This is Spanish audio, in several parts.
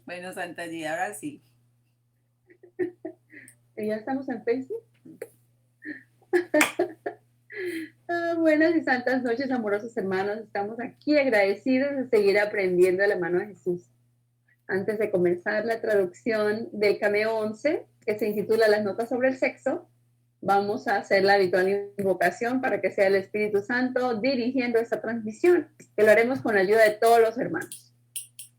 Bueno, Santa Gía, ahora sí. ¿Ya estamos en Facebook? Buenas y santas noches, amorosos hermanos. Estamos aquí agradecidos de seguir aprendiendo de la mano de Jesús. Antes de comenzar la traducción del Cameo 11, que se intitula Las notas sobre el sexo, vamos a hacer la habitual invocación para que sea el Espíritu Santo dirigiendo esta transmisión, que lo haremos con la ayuda de todos los hermanos.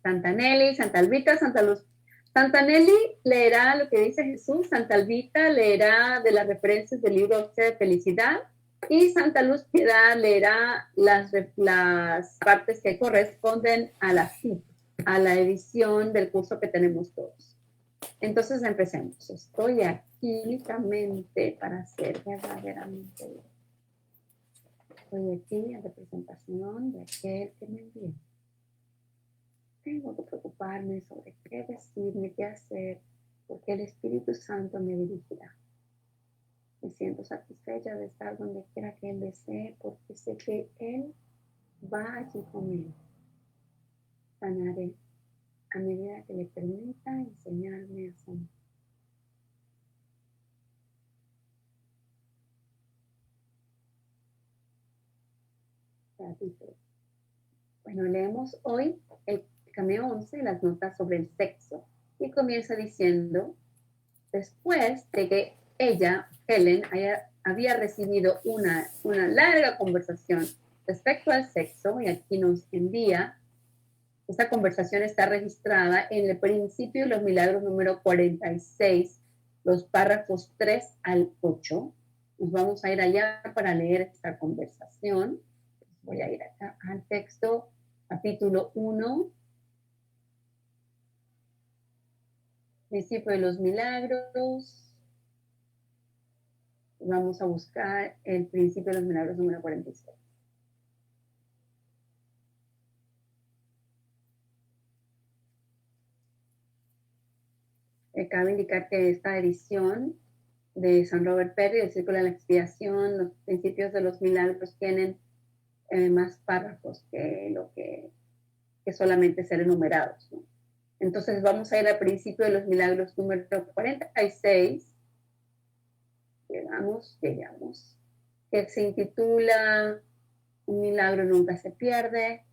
Santa Nelly, Santa Albita, Santa Luz. Santa Nelly leerá lo que dice Jesús, Santa Albita leerá de las referencias del libro de Felicidad y Santa Luz Piedad leerá las partes que corresponden a la edición del curso que tenemos todos. Entonces empecemos. Estoy aquí únicamente para ser verdaderamente yo. Estoy aquí en representación de aquel que me envió. Tengo que preocuparme sobre qué decirme, qué hacer, porque el Espíritu Santo me dirigirá. Me siento satisfecha de estar donde quiera que Él desee, porque sé que Él va allí conmigo. Sanaré a medida que le permita enseñarme a sanar. Bueno, leemos hoy el Cameo 11, las notas sobre el sexo, y comienza diciendo: después de que ella, Helen, había recibido una larga conversación respecto al sexo, y aquí nos envía, esta conversación está registrada en el principio de los milagros número 46, los párrafos 3 al 8. Nos vamos a ir allá para leer esta conversación. Voy a ir acá al texto, capítulo 1, principio de los milagros. Vamos a buscar el principio de los milagros número 46. Cabe indicar que esta edición de San Robert Perry, el Círculo de la Expiación, los principios de los milagros tienen más párrafos que solamente ser enumerados, ¿no? Entonces vamos a ir al principio de los milagros número 46. Llegamos, que se intitula Un milagro nunca se pierde,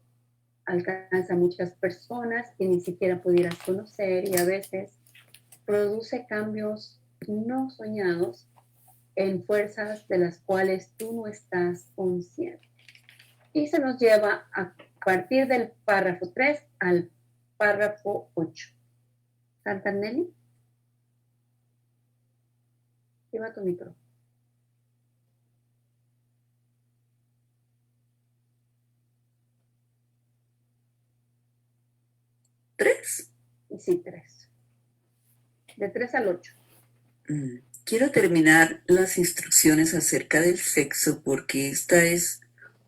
alcanza a muchas personas que ni siquiera pudieras conocer y a veces produce cambios no soñados en fuerzas de las cuales tú no estás consciente. Y se nos lleva a partir del párrafo 3 al párrafo 8. Santa Nelly, lleva tu micro. ¿Tres? Sí, 3. De 3 al 8. Quiero terminar las instrucciones acerca del sexo porque esta es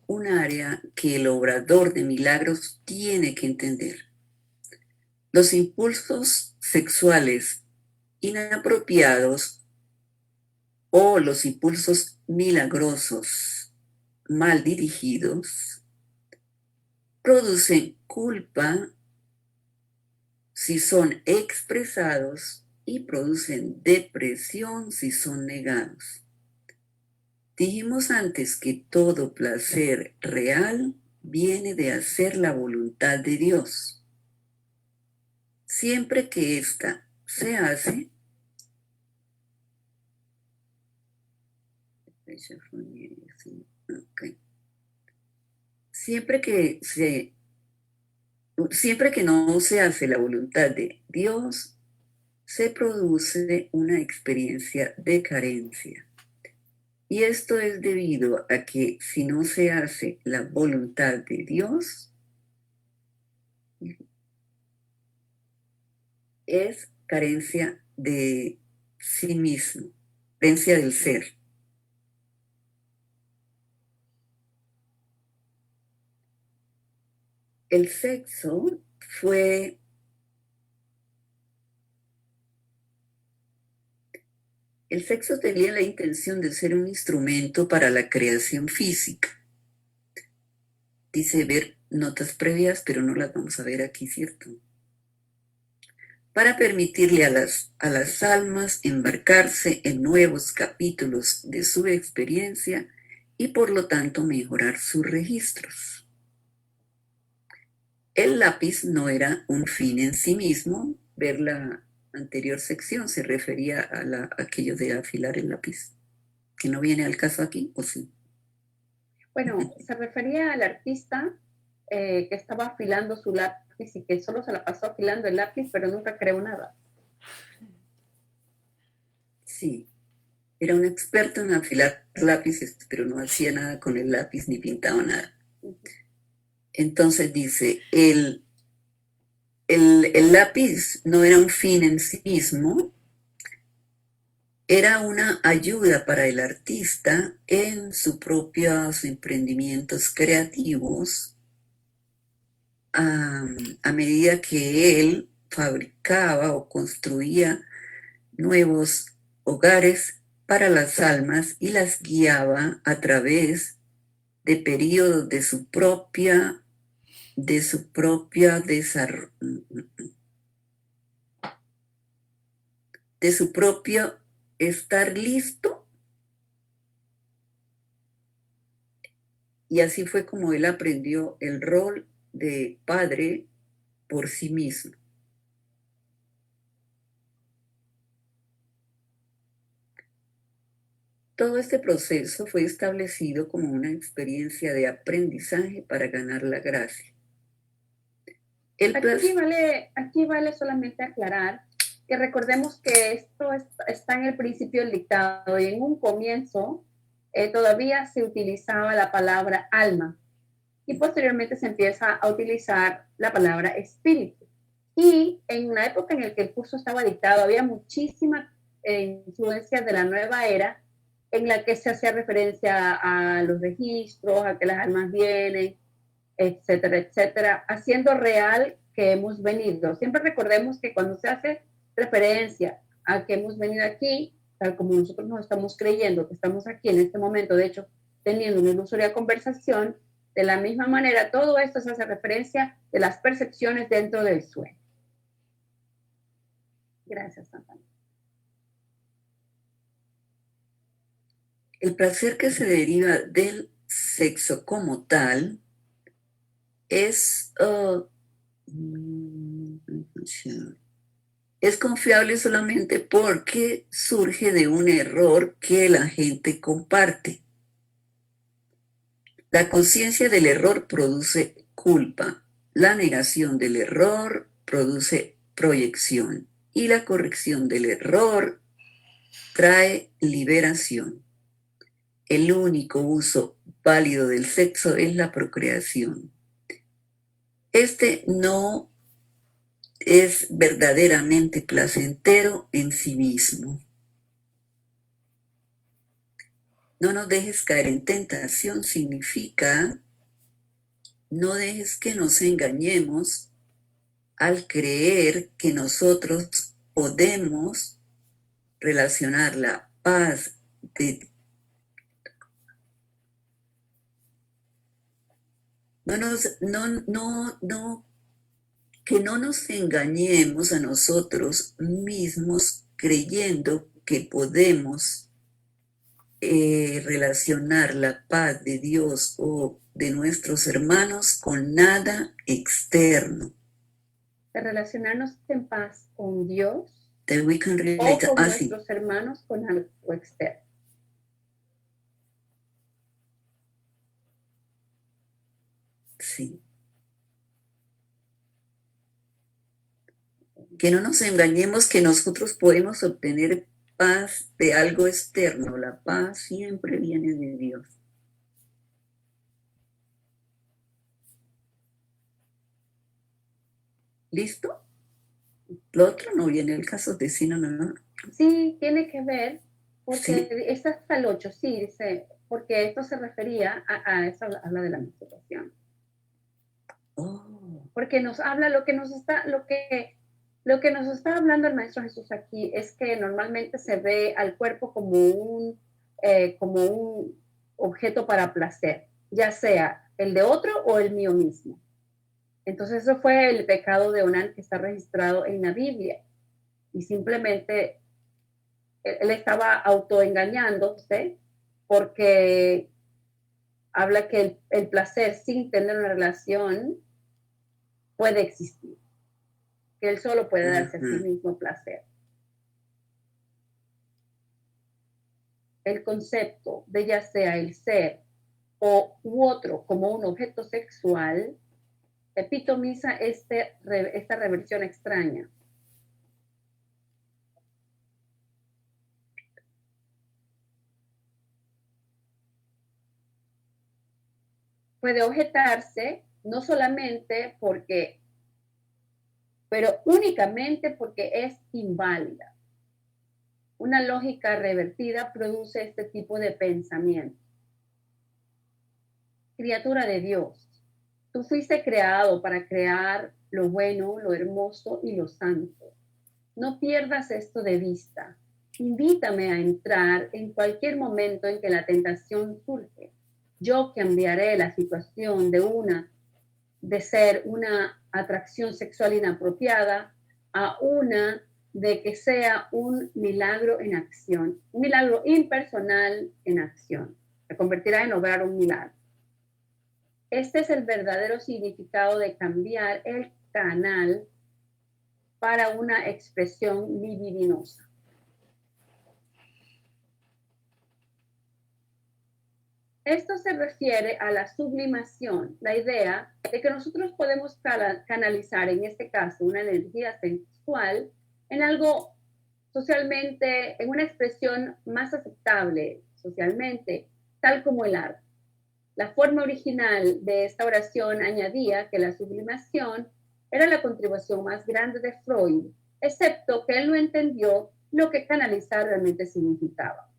un área que el obrador de milagros tiene que entender. Los impulsos sexuales inapropiados o los impulsos milagrosos mal dirigidos producen culpa si son expresados y producen depresión si son negados. Dijimos antes que todo placer real viene de hacer la voluntad de Dios. Siempre que ésta se hace, siempre que no se hace la voluntad de Dios, se produce una experiencia de carencia. Y esto es debido a que si no se hace la voluntad de Dios, es carencia de sí mismo, carencia del ser. El sexo tenía la intención de ser un instrumento para la creación física. Dice ver notas previas, pero no las vamos a ver aquí, ¿cierto? para permitirle a las almas embarcarse en nuevos capítulos de su experiencia y por lo tanto mejorar sus registros. El lápiz no era un fin en sí mismo. Ver la anterior sección se refería a aquello de afilar el lápiz, que no viene al caso aquí, ¿o sí? Bueno, se refería al artista que estaba afilando su lápiz y que solo se la pasó afilando el lápiz, pero nunca creó nada. Sí, era un experto en afilar lápices, pero no hacía nada con el lápiz ni pintaba nada. Entonces dice, el lápiz no era un fin en sí mismo, era una ayuda para el artista en sus propios emprendimientos creativos a medida que él fabricaba o construía nuevos hogares para las almas y las guiaba a través de periodos de su propia de su propio estar listo. Y así fue como él aprendió el rol de padre por sí mismo. Todo este proceso fue establecido como una experiencia de aprendizaje para ganar la gracia. Aquí vale solamente aclarar que recordemos que esto está en el principio del dictado y en un comienzo todavía se utilizaba la palabra alma y posteriormente se empieza a utilizar la palabra espíritu. Y en una época en la que el curso estaba dictado había muchísima influencia de la nueva era en la que se hacía referencia a los registros, a que las almas vienen, etcétera, etcétera, haciendo real que hemos venido. Siempre recordemos que cuando se hace referencia a que hemos venido aquí, tal como nosotros nos estamos creyendo que estamos aquí en este momento, de hecho, teniendo una ilusoria conversación, de la misma manera, todo esto se hace referencia de las percepciones dentro del sueño. Gracias, Santana. El placer que se deriva del sexo como tal es confiable solamente porque surge de un error que la gente comparte. La conciencia del error produce culpa, la negación del error produce proyección y la corrección del error trae liberación. El único uso válido del sexo es la procreación. Este no es verdaderamente placentero en sí mismo. No nos dejes caer en tentación significa no dejes que nos engañemos al creer que nosotros podemos relacionar la paz de que no nos engañemos a nosotros mismos creyendo que podemos relacionar la paz de Dios o de nuestros hermanos con nada externo. De relacionarnos en paz con Dios That we can o con nuestros hermanos con algo externo. Sí. Que no nos engañemos que nosotros podemos obtener paz de algo externo. La paz siempre viene de Dios. ¿Listo? Lo otro no viene el caso de sí, no. Sí, tiene que ver, porque Sí. está hasta el 8, sí, dice, porque esto se refería a eso, habla de la menstruación. Oh. Porque nos habla lo que nos está hablando el Maestro Jesús aquí es que normalmente se ve al cuerpo como un objeto para placer, ya sea el de otro o el mío mismo. Entonces eso fue el pecado de Onán que está registrado en la Biblia. y simplemente él estaba autoengañándose porque habla que el placer sin tener una relación puede existir, que él solo puede darse a sí mismo placer. El concepto de ya sea el ser u otro como un objeto sexual epitomiza esta reversión extraña. Puede objetarse no solamente porque, pero únicamente porque es inválida. Una lógica revertida produce este tipo de pensamiento. Criatura de Dios, tú fuiste creado para crear lo bueno, lo hermoso y lo santo. No pierdas esto de vista. Invítame a entrar en cualquier momento en que la tentación surge. Yo cambiaré la situación de ser una atracción sexual inapropiada a una de que sea un milagro en acción, un milagro impersonal en acción. Se convertirá en obrar un milagro. Este es el verdadero significado de cambiar el canal para una expresión libidinosa. Esto se refiere a la sublimación, la idea de que nosotros podemos canalizar, en este caso, una energía sexual en algo socialmente, en una expresión más aceptable socialmente, tal como el arte. La forma original de esta oración añadía que la sublimación era la contribución más grande de Freud, excepto que él no entendió lo que canalizar realmente significaba.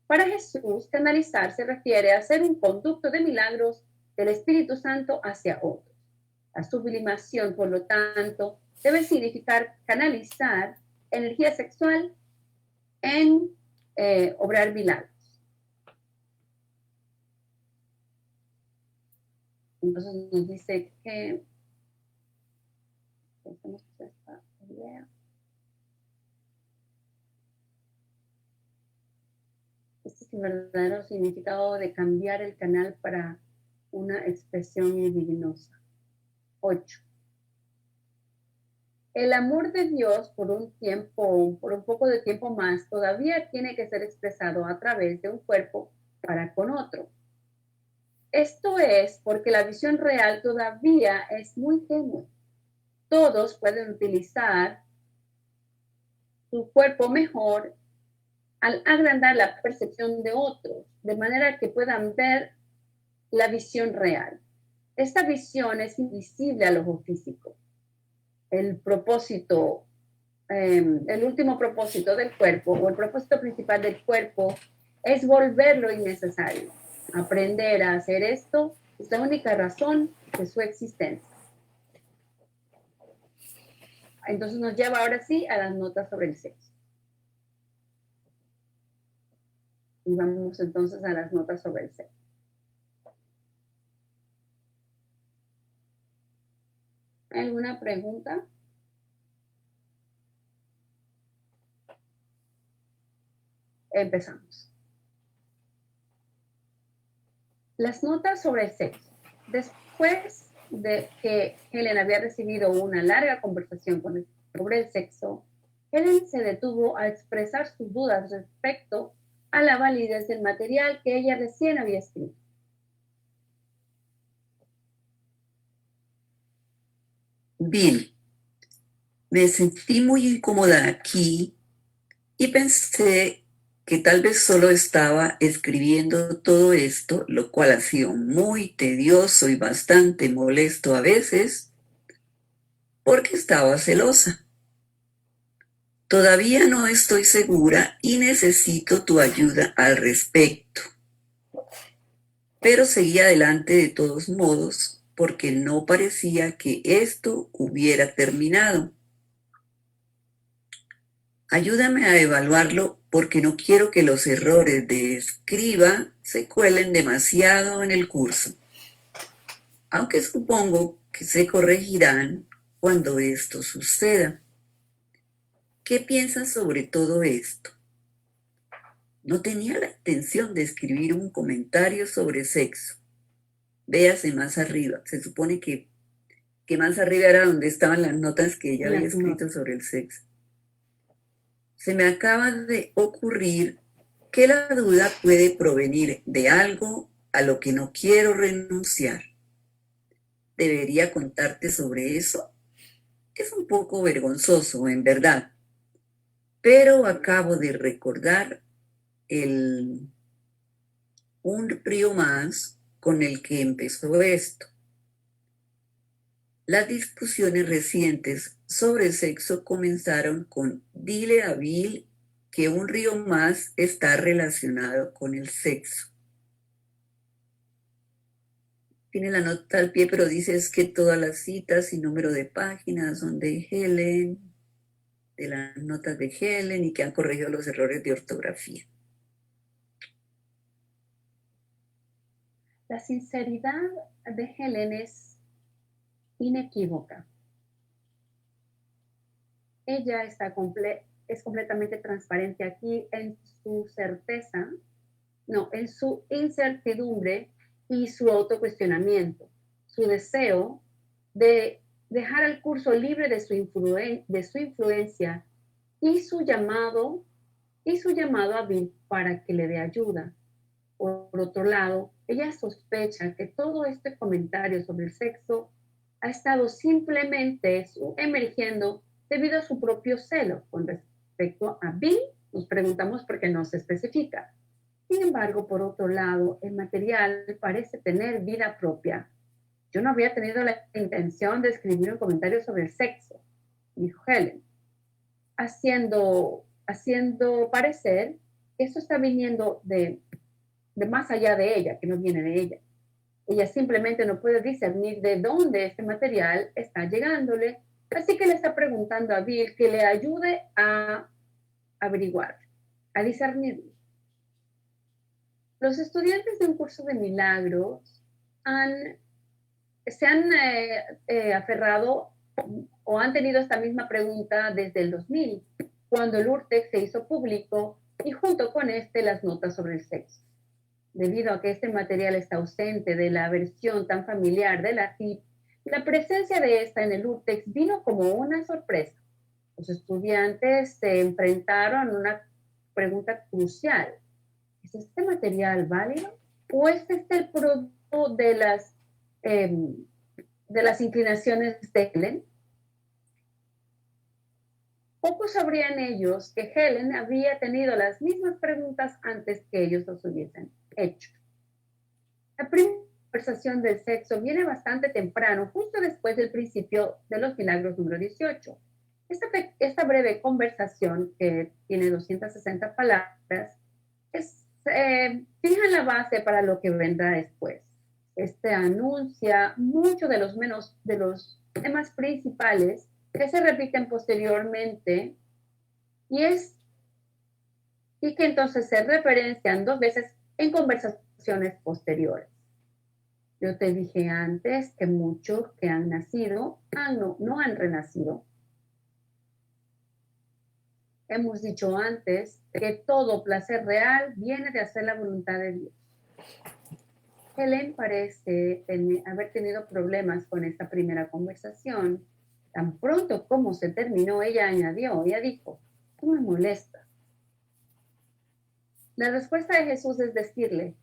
Para Jesús, canalizar se refiere a ser un conducto de milagros del Espíritu Santo hacia otros. La sublimación, por lo tanto, debe significar canalizar energía sexual en obrar milagros. Entonces nos dice que esta idea. Este es el verdadero significado de cambiar el canal para una expresión libidinosa. 8. El amor de Dios por un poco de tiempo más, todavía tiene que ser expresado a través de un cuerpo para con otro. Esto es porque la visión real todavía es muy tenue. Todos pueden utilizar su cuerpo mejor al agrandar la percepción de otros, de manera que puedan ver la visión real. Esta visión es invisible al ojo físico. El último propósito del cuerpo, o el propósito principal del cuerpo, es volverlo innecesario. Aprender a hacer esto es la única razón de su existencia. Entonces nos lleva ahora sí a las notas sobre el sexo. Y vamos entonces a las notas sobre el sexo. ¿Alguna pregunta? Empezamos. Las notas sobre el sexo. Después de que Helen había recibido una larga conversación sobre el sexo, Helen se detuvo a expresar sus dudas respecto a la validez del material que ella recién había escrito. Bill, me sentí muy incómoda aquí y pensé que tal vez solo estaba escribiendo todo esto, lo cual ha sido muy tedioso y bastante molesto a veces, porque estaba celosa. Todavía no estoy segura y necesito tu ayuda al respecto. Pero seguí adelante de todos modos porque no parecía que esto hubiera terminado. Ayúdame a evaluarlo porque no quiero que los errores de escriba se cuelen demasiado en el curso, aunque supongo que se corregirán cuando esto suceda. ¿qué piensas sobre todo esto? No tenía la intención de escribir un comentario sobre sexo. Véase más arriba. Se supone que más arriba era donde estaban las notas que ella había escrito sobre el sexo. Se me acaba de ocurrir que la duda puede provenir de algo a lo que no quiero renunciar. ¿Debería contarte sobre eso? Es un poco vergonzoso, en verdad, pero acabo de recordar un río más con el que empezó esto. Las discusiones recientes sobre sexo comenzaron con dile a Bill que un río más está relacionado con el sexo. Tiene la nota al pie, pero dices que todas las citas y número de páginas son de Helen, de las notas de Helen, y que han corregido los errores de ortografía. La sinceridad de Helen es inequívoca. Ella es completamente transparente aquí en su certeza, en su incertidumbre y su autocuestionamiento, su deseo de dejar el curso libre de su influencia y su llamado a Bill para que le dé ayuda. Por otro lado, ella sospecha que todo este comentario sobre el sexo ha estado simplemente emergiendo debido a su propio celo. Con respecto a Bill, nos preguntamos por qué no se especifica. Sin embargo, por otro lado, el material parece tener vida propia. Yo no había tenido la intención de escribir un comentario sobre el sexo, dijo Helen, haciendo parecer que eso está viniendo de más allá de ella, que no viene de ella. Ella simplemente no puede discernir de dónde este material está llegándole, así que le está preguntando a Bill que le ayude a averiguar, a discernirlo. Los estudiantes de un curso de milagros se han aferrado o han tenido esta misma pregunta desde el 2000, cuando el URTEC se hizo público y junto con las notas sobre el sexo. Debido a que este material está ausente de la versión tan familiar de la CIP, la presencia de esta en el URTEX vino como una sorpresa. Los estudiantes se enfrentaron a una pregunta crucial. ¿Es este material válido? ¿O es este el producto de las inclinaciones de Helen? Pocos sabrían ellos que Helen había tenido las mismas preguntas antes que ellos los hubiesen hecho. La primera conversación del sexo viene bastante temprano, justo después del principio de los milagros número 18. Esta breve conversación, que tiene 260 palabras, fija la base para lo que vendrá después. Anuncia muchos de los temas principales que se repiten posteriormente y que entonces se referencian 2 veces en conversaciones posteriores. Yo te dije antes que muchos que han nacido no han renacido. Hemos dicho antes que todo placer real viene de hacer la voluntad de Dios. Helen parece haber tenido problemas con esta primera conversación. Tan pronto como se terminó, ella dijo, tú me molestas. La respuesta de Jesús es decirle,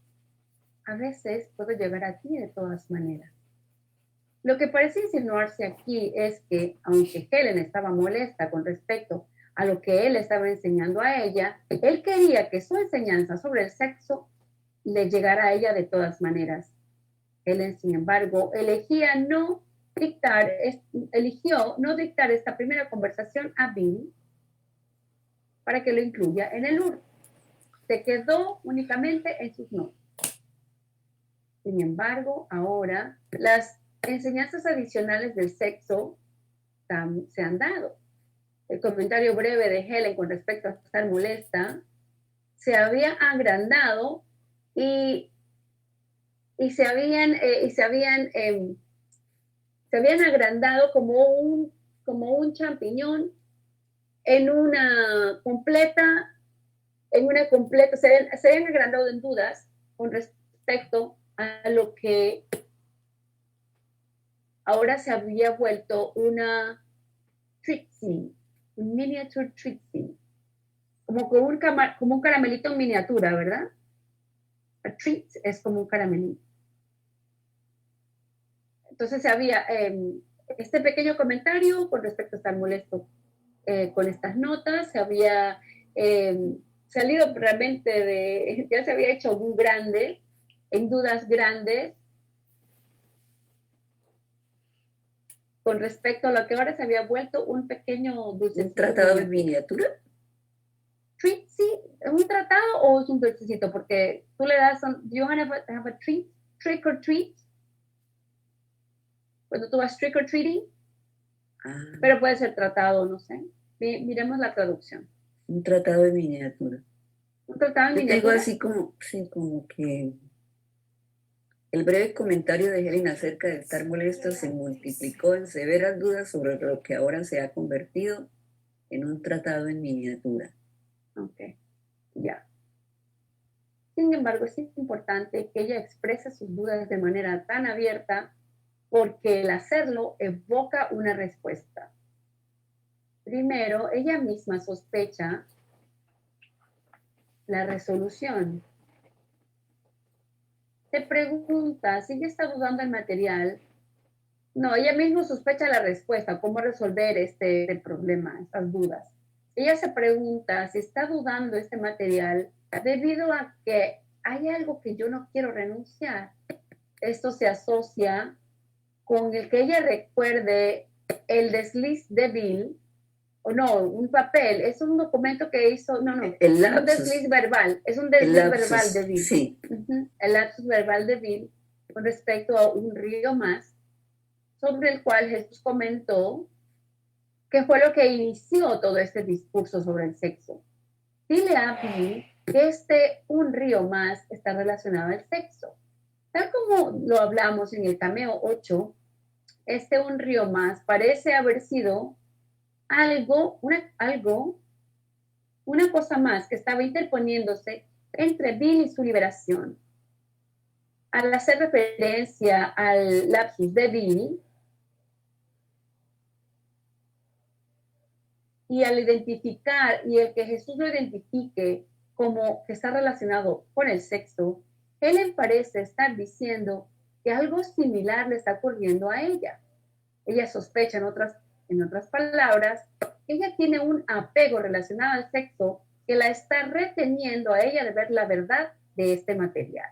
a veces puedo llegar a ti de todas maneras. Lo que parece insinuarse aquí es que, aunque Helen estaba molesta con respecto a lo que él estaba enseñando a ella, él quería que su enseñanza sobre el sexo le llegara a ella de todas maneras. Helen, sin embargo, eligió no dictar esta primera conversación a Bill para que lo incluya en el URT. Se quedó únicamente en sus notas. Sin embargo, ahora las enseñanzas adicionales del sexo se han dado. El comentario breve de Helen con respecto a estar molesta se había agrandado y se habían agrandado como un champiñón en una completa, se habían agrandado en dudas con respecto a lo que ahora se había vuelto una treat scene, un miniature treat scene, como un caramelito en miniatura, ¿verdad? A treat es como un caramelito. Entonces había este pequeño comentario con respecto a estar molesto con estas notas, se había salido realmente ya se había hecho un grande, en dudas grandes, con respecto a lo que ahora se había vuelto un pequeño dulcecito. ¿Un tratado en miniatura? Treat, sí, ¿es un tratado o es un dulcecito? Porque tú le das, do you want to have a treat, trick or treat? Cuando tú vas trick or treating, pero puede ser tratado, no sé. Miremos la traducción. Un tratado en miniatura. Un tratado en Yo miniatura. digo así como, sí, como que el breve comentario de Helen acerca de estar molesto se multiplicó en severas dudas sobre lo que ahora se ha convertido en un tratado en miniatura. Ok, ya. Sin embargo, es importante que ella exprese sus dudas de manera tan abierta porque el hacerlo evoca una respuesta. Primero, ella misma sospecha la resolución. Se pregunta si ella está dudando del material. No, ella misma sospecha la respuesta, cómo resolver este problema, estas dudas. Ella se pregunta si está dudando este material debido a que hay algo que yo no quiero renunciar. Esto se asocia con el que ella recuerde el desliz de Bill, o no, un papel, es un documento que hizo, el lapsus, un desliz verbal, es un desliz verbal de Bill. Sí. El lapsus verbal de Bill con respecto a un río más, sobre el cual Jesús comentó que fue lo que inició todo este discurso sobre el sexo. Dile a Bill que un río más está relacionado al sexo. Tal como lo hablamos en el cameo 8, un río más parece haber sido una cosa más que estaba interponiéndose entre Bill y su liberación. Al hacer referencia al lapsus de Bill y al identificar y el que Jesús lo identifique como que está relacionado con el sexo, Helen parece estar diciendo que algo similar le está ocurriendo a ella. Ella sospecha, en otras palabras, ella tiene un apego relacionado al sexo que la está reteniendo a ella de ver la verdad de este material.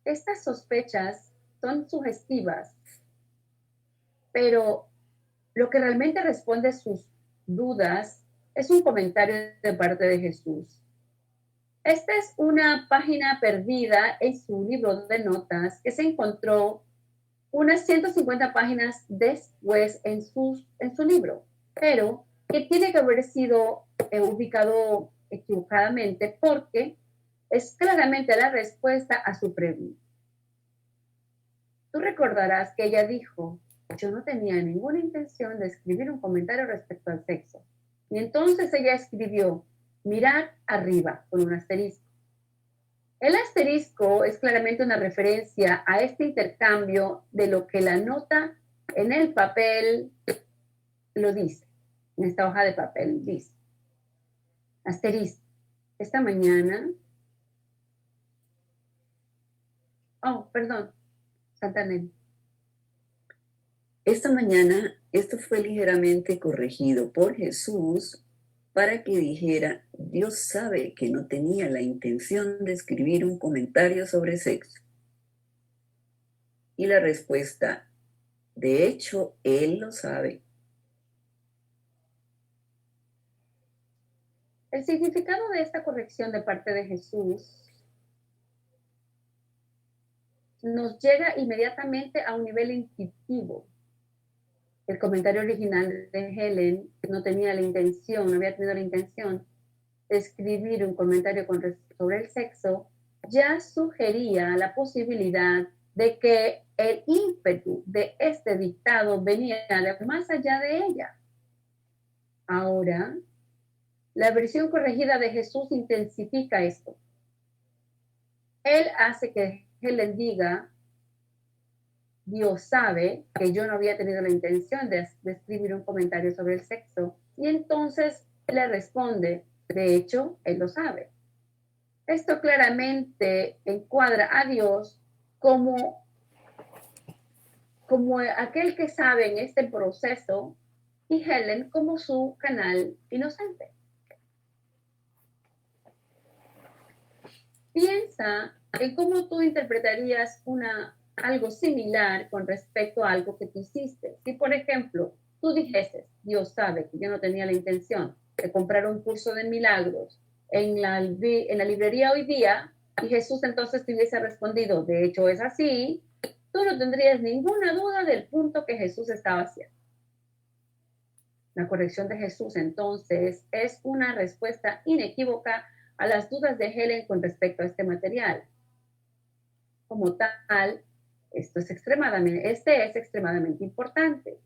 Estas sospechas son sugestivas, pero lo que realmente responde a sus dudas es un comentario de parte de Jesús. Esta es una página perdida en su libro de notas que se encontró unas 150 páginas después en su libro, pero que tiene que haber sido ubicado equivocadamente porque es claramente la respuesta a su pregunta. Tú recordarás que ella dijo, yo no tenía ninguna intención de escribir un comentario respecto al sexo. Y entonces ella escribió, mirad arriba, con un asterisco. El asterisco es claramente una referencia a este intercambio de lo que la nota en el papel lo dice, en esta hoja de papel dice. Asterisco. Esta mañana, Santa Nelly. Esta mañana esto fue ligeramente corregido por Jesús para que dijera, Dios sabe que no tenía la intención de escribir un comentario sobre sexo. Y la respuesta, de hecho, Él lo sabe. El significado de esta corrección de parte de Jesús nos llega inmediatamente a un nivel intuitivo. El comentario original de Helen no había tenido la intención de escribir un comentario sobre el sexo, ya sugería la posibilidad de que el ímpetu de este dictado venía de más allá de ella. Ahora, la versión corregida de Jesús intensifica esto. Él hace que Helen diga, Dios sabe que yo no había tenido la intención de escribir un comentario sobre el sexo. Y entonces le responde, de hecho, él lo sabe. Esto claramente encuadra a Dios como aquel que sabe en este proceso y Helen como su canal inocente. Piensa en cómo tú interpretarías algo similar con respecto a algo que tú hiciste. Si, por ejemplo, tú dijeses, Dios sabe que yo no tenía la intención de comprar un curso de milagros en la librería hoy día, y Jesús entonces te hubiese respondido, de hecho es así, tú no tendrías ninguna duda del punto que Jesús estaba haciendo. La corrección de Jesús entonces es una respuesta inequívoca a las dudas de Helen con respecto a este material. Como tal, este es extremadamente importante.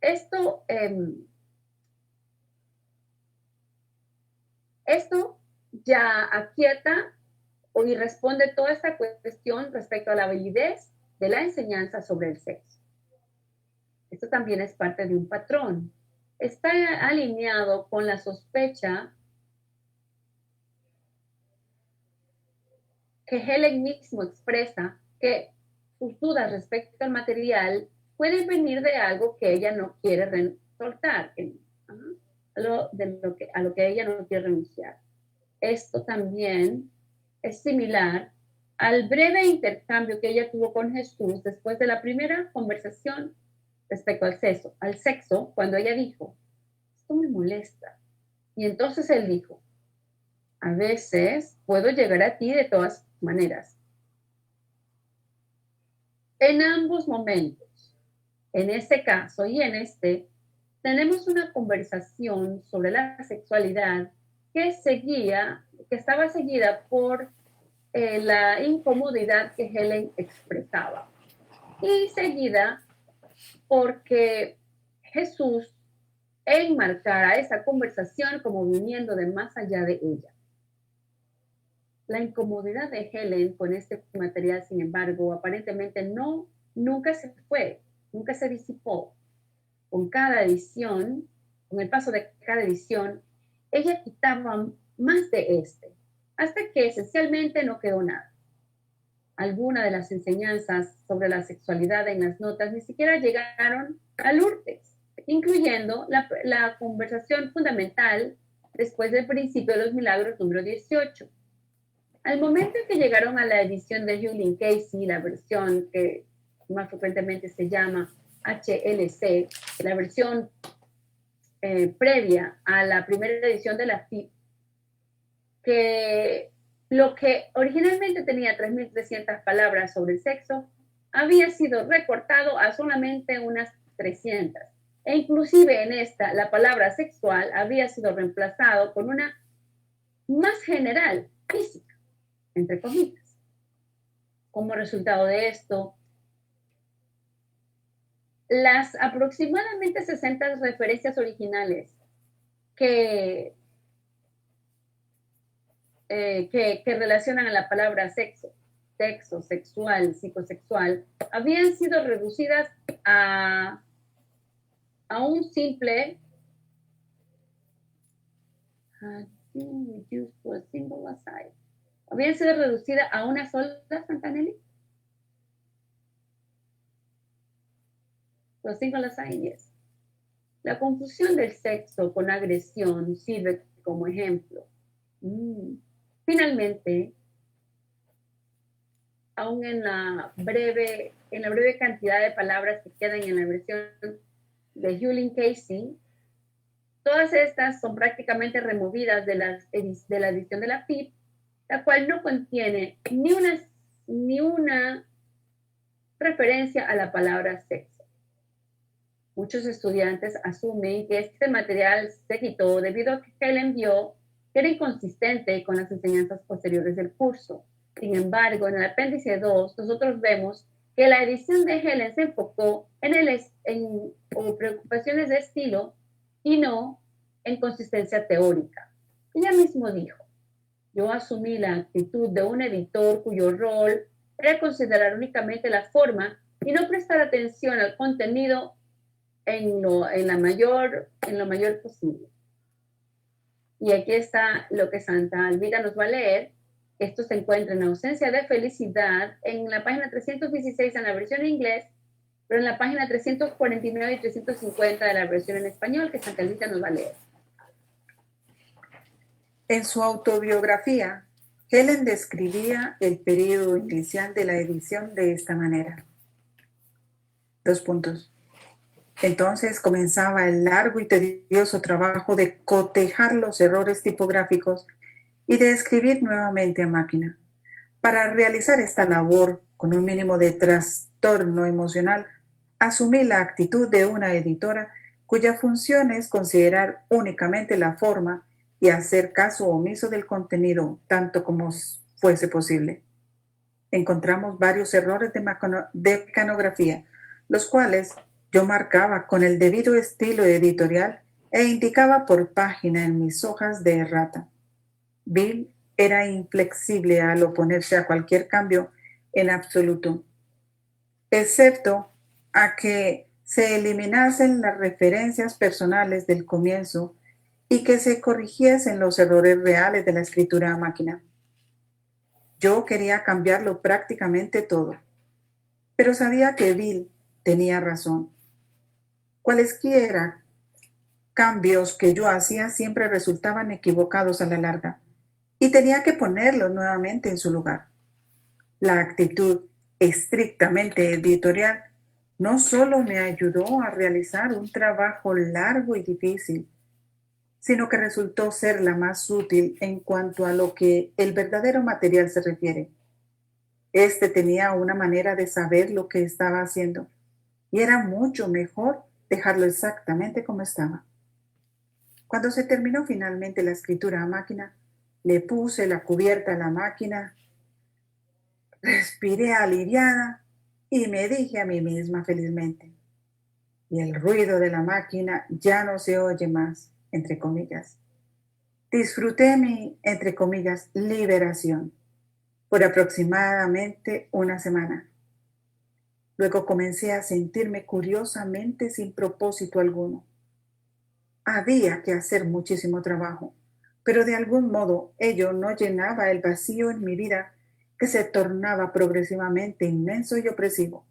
Esto ya aquieta y responde toda esta cuestión respecto a la validez de la enseñanza sobre el sexo. Esto también es parte de un patrón. Está alineado con la sospecha que Helen mismo expresa que sus dudas respecto al material pueden venir de algo que ella no quiere soltar, a lo que ella no quiere renunciar. Esto también es similar al breve intercambio que ella tuvo con Jesús después de la primera conversación respecto al sexo, cuando ella dijo, esto me molesta. Y entonces él dijo, a veces puedo llegar a ti de todas maneras. En ambos momentos, en este caso y en este, tenemos una conversación sobre la sexualidad que estaba seguida por la incomodidad que Helen expresaba y seguida porque Jesús enmarcara esa conversación como viniendo de más allá de ella. La incomodidad de Helen con este material, sin embargo, aparentemente nunca se fue, nunca se disipó. Con cada edición, con el paso de cada edición, ella quitaba más de hasta que esencialmente no quedó nada. Algunas de las enseñanzas sobre la sexualidad en las notas ni siquiera llegaron a Lourdes, incluyendo la conversación fundamental después del principio de los milagros número 18. Al momento en que llegaron a la edición de Julian Casey, la versión que más frecuentemente se llama HLC, la versión previa a la primera edición de la FIP, que lo que originalmente tenía 3.300 palabras sobre el sexo había sido recortado a solamente unas 300. E inclusive en esta, la palabra sexual había sido reemplazado por una más general, física, entre comillas. Como resultado de esto, las aproximadamente 60 referencias originales que relacionan a la palabra sexo, sexual, psicosexual, habían sido reducidas a un simple habían sido reducidas a una sola, Santanelli. Los single aside, yes. La confusión del sexo con agresión sirve como ejemplo. Finalmente, aún en la breve cantidad de palabras que quedan en la versión de Julian Casey, todas estas son prácticamente removidas de la edición de la FIP, la cual no contiene ni una referencia a la palabra sexo. Muchos estudiantes asumen que este material se quitó debido a que Helen vio que era inconsistente con las enseñanzas posteriores del curso. Sin embargo, en el apéndice 2, nosotros vemos que la edición de Helen se enfocó en preocupaciones de estilo y no en consistencia teórica. Ella mismo dijo: yo asumí la actitud de un editor cuyo rol era considerar únicamente la forma y no prestar atención al contenido en lo mayor posible. Y aquí está lo que Santa Alvira nos va a leer. Esto se encuentra en Ausencia de Felicidad en la página 316 en la versión en inglés, pero en la página 349 y 350 de la versión en español, que Santa Alvira nos va a leer. En su autobiografía, Helen describía el periodo inicial de la edición de esta manera. 2 puntos. Entonces comenzaba el largo y tedioso trabajo de cotejar los errores tipográficos y de escribir nuevamente a máquina. Para realizar esta labor con un mínimo de trastorno emocional, asumí la actitud de una editora cuya función es considerar únicamente la forma y hacer caso omiso del contenido, tanto como fuese posible. Encontramos varios errores de mecanografía, los cuales yo marcaba con el debido estilo editorial e indicaba por página en mis hojas de errata. Bill era inflexible al oponerse a cualquier cambio en absoluto, excepto a que se eliminasen las referencias personales del comienzo y que se corrigiesen los errores reales de la escritura a máquina. Yo quería cambiarlo prácticamente todo, pero sabía que Bill tenía razón. Cualesquiera cambios que yo hacía siempre resultaban equivocados a la larga y tenía que ponerlos nuevamente en su lugar. La actitud estrictamente editorial no solo me ayudó a realizar un trabajo largo y difícil, sino que resultó ser la más útil en cuanto a lo que el verdadero material se refiere. Este tenía una manera de saber lo que estaba haciendo y era mucho mejor dejarlo exactamente como estaba. Cuando se terminó finalmente la escritura a máquina, le puse la cubierta a la máquina, respiré aliviada y me dije a mí misma felizmente: y el ruido de la máquina ya no se oye más, entre comillas. Disfruté mi, entre comillas, liberación por aproximadamente una semana. Luego comencé a sentirme curiosamente sin propósito alguno. Había que hacer muchísimo trabajo, pero de algún modo ello no llenaba el vacío en mi vida que se tornaba progresivamente inmenso y opresivo.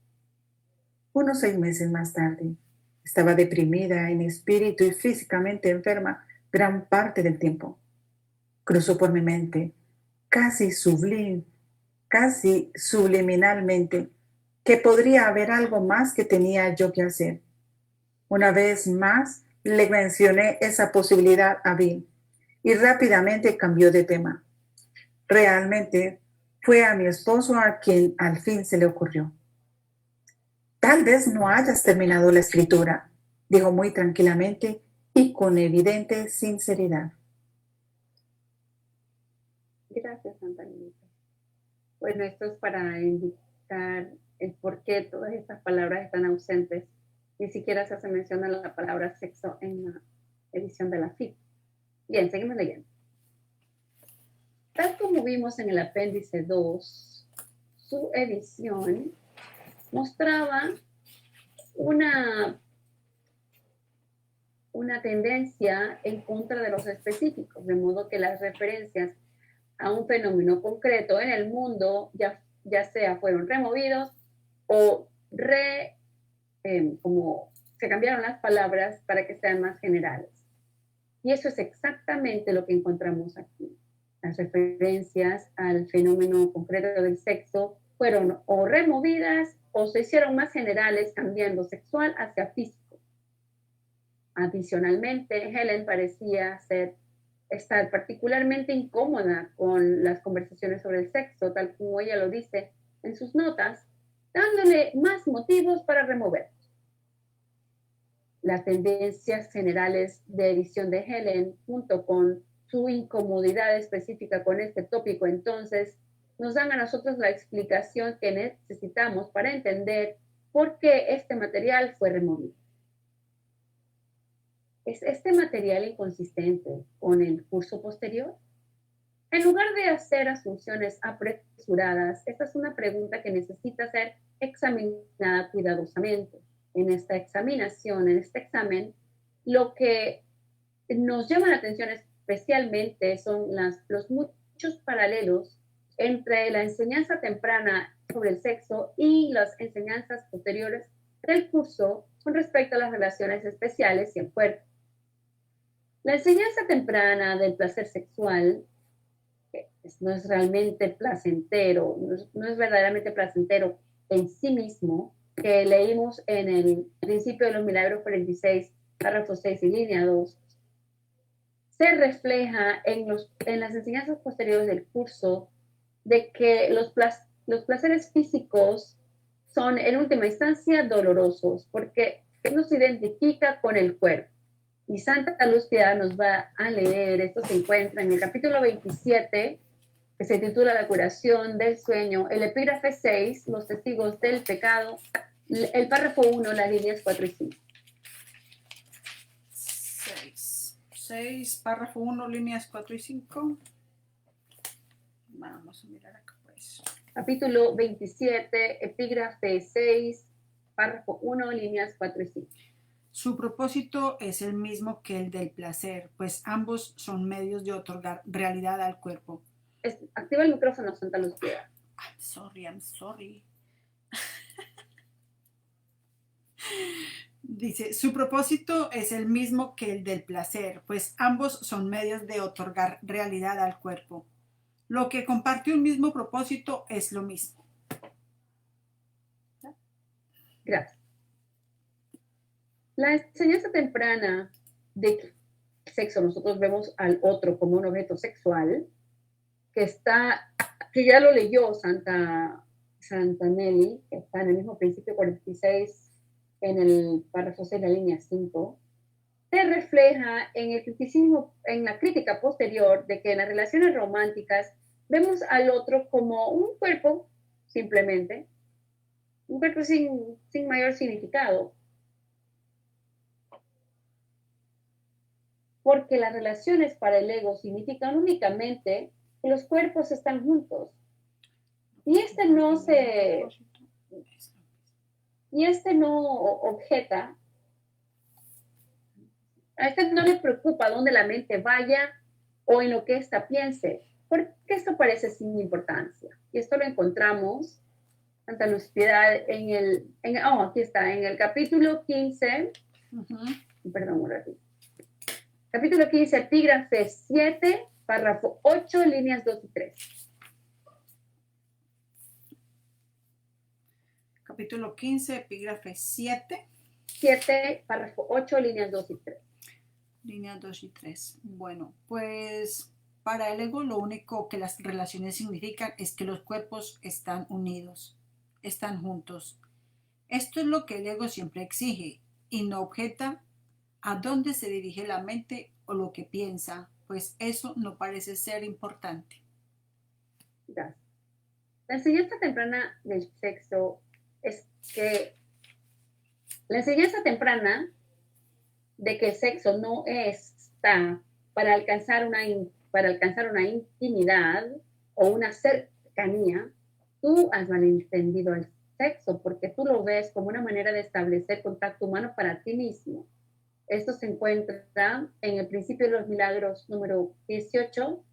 Unos 6 meses más tarde, estaba deprimida en espíritu y físicamente enferma gran parte del tiempo. Cruzó por mi mente, casi subliminalmente, que podría haber algo más que tenía yo que hacer. Una vez más le mencioné esa posibilidad a Bill y rápidamente cambió de tema. Realmente fue a mi esposo a quien al fin se le ocurrió. Tal vez no hayas terminado la escritura, dijo muy tranquilamente y con evidente sinceridad. Gracias, Santa Alvira. Bueno, esto es para indicar el por qué todas estas palabras están ausentes. Ni siquiera se hace mención a la palabra sexo en la edición de la FIP. Bien, seguimos leyendo. Tal como vimos en el apéndice 2, su edición mostraba una tendencia en contra de los específicos, de modo que las referencias a un fenómeno concreto en el mundo ya sea fueron removidos o como se cambiaron las palabras para que sean más generales. Y eso es exactamente lo que encontramos aquí. Las referencias al fenómeno concreto del sexo fueron o removidas o se hicieron más generales, cambiando sexual hacia físico. Adicionalmente, Helen parecía estar particularmente incómoda con las conversaciones sobre el sexo, tal como ella lo dice en sus notas, dándole más motivos para removerlos. Las tendencias generales de edición de Helen, junto con su incomodidad específica con este tópico, entonces nos dan a nosotros la explicación que necesitamos para entender por qué este material fue removido. ¿Es este material inconsistente con el curso posterior? En lugar de hacer asunciones apresuradas, esta es una pregunta que necesita ser examinada cuidadosamente. En esta examinación, en este examen, lo que nos llama la atención especialmente son los muchos paralelos entre la enseñanza temprana sobre el sexo y las enseñanzas posteriores del curso con respecto a las relaciones especiales y el cuerpo. La enseñanza temprana del placer sexual no es realmente placentero, no es verdaderamente placentero en sí mismo, que leímos en el Principio de los Milagros 46, párrafo 6 y línea 2, se refleja en las enseñanzas posteriores del curso de que los placeres físicos son en última instancia dolorosos, porque nos identifica con el cuerpo. Y Santa Luz Piedad nos va a leer, esto se encuentra en el capítulo 27, que se titula La curación del sueño, el epígrafe 6, los testigos del pecado, el párrafo 1, las líneas 4 y 5. 6, párrafo 1, líneas 4 y 5. Vamos a mirar acá pues. Capítulo 27, epígrafe 6, párrafo 1, líneas 4 y 5. Su propósito es el mismo que el del placer, pues ambos son medios de otorgar realidad al cuerpo. Activa el micrófono, Santa Luz Piedad. I'm sorry. Dice, su propósito es el mismo que el del placer, pues ambos son medios de otorgar realidad al cuerpo. Lo que comparte un mismo propósito es lo mismo. Gracias. La enseñanza temprana de sexo, nosotros vemos al otro como un objeto sexual, que ya lo leyó Santa Nelly, que está en el mismo principio 46, en el párrafo 6, la línea 5, se refleja en el criticismo, en la crítica posterior de que en las relaciones románticas vemos al otro como un cuerpo, simplemente, un cuerpo sin mayor significado. Porque las relaciones para el ego significan únicamente que los cuerpos están juntos. Y este no objeta, a este no le preocupa dónde la mente vaya o en lo que ésta piense, porque esto parece sin importancia. Y esto lo encontramos, Santa Luz Piedad, aquí está, en el capítulo 15, perdón, un ratito. Capítulo 15, epígrafe 7, párrafo 8, líneas 2 y 3. Capítulo 15, epígrafe 7. 7, párrafo 8, líneas 2 y 3. Líneas 2 y 3. Bueno, pues para el ego lo único que las relaciones significan es que los cuerpos están unidos, están juntos. Esto es lo que el ego siempre exige y no objeta a dónde se dirige la mente o lo que piensa, pues eso no parece ser importante. Gracias. La enseñanza temprana del sexo es que la enseñanza temprana de que el sexo no está para alcanzar una intimidad o una cercanía, tú has malentendido el sexo porque tú lo ves como una manera de establecer contacto humano para ti mismo. Esto se encuentra en el Principio de los Milagros número 18.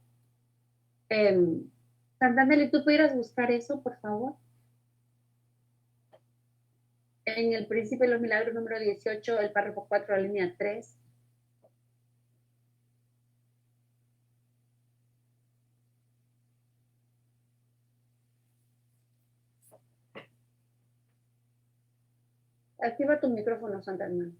Santa Nelly, ¿tú pudieras buscar eso, por favor? En el Principio de los Milagros número 18, el párrafo 4, la línea 3. Activa tu micrófono, Santa Hermana.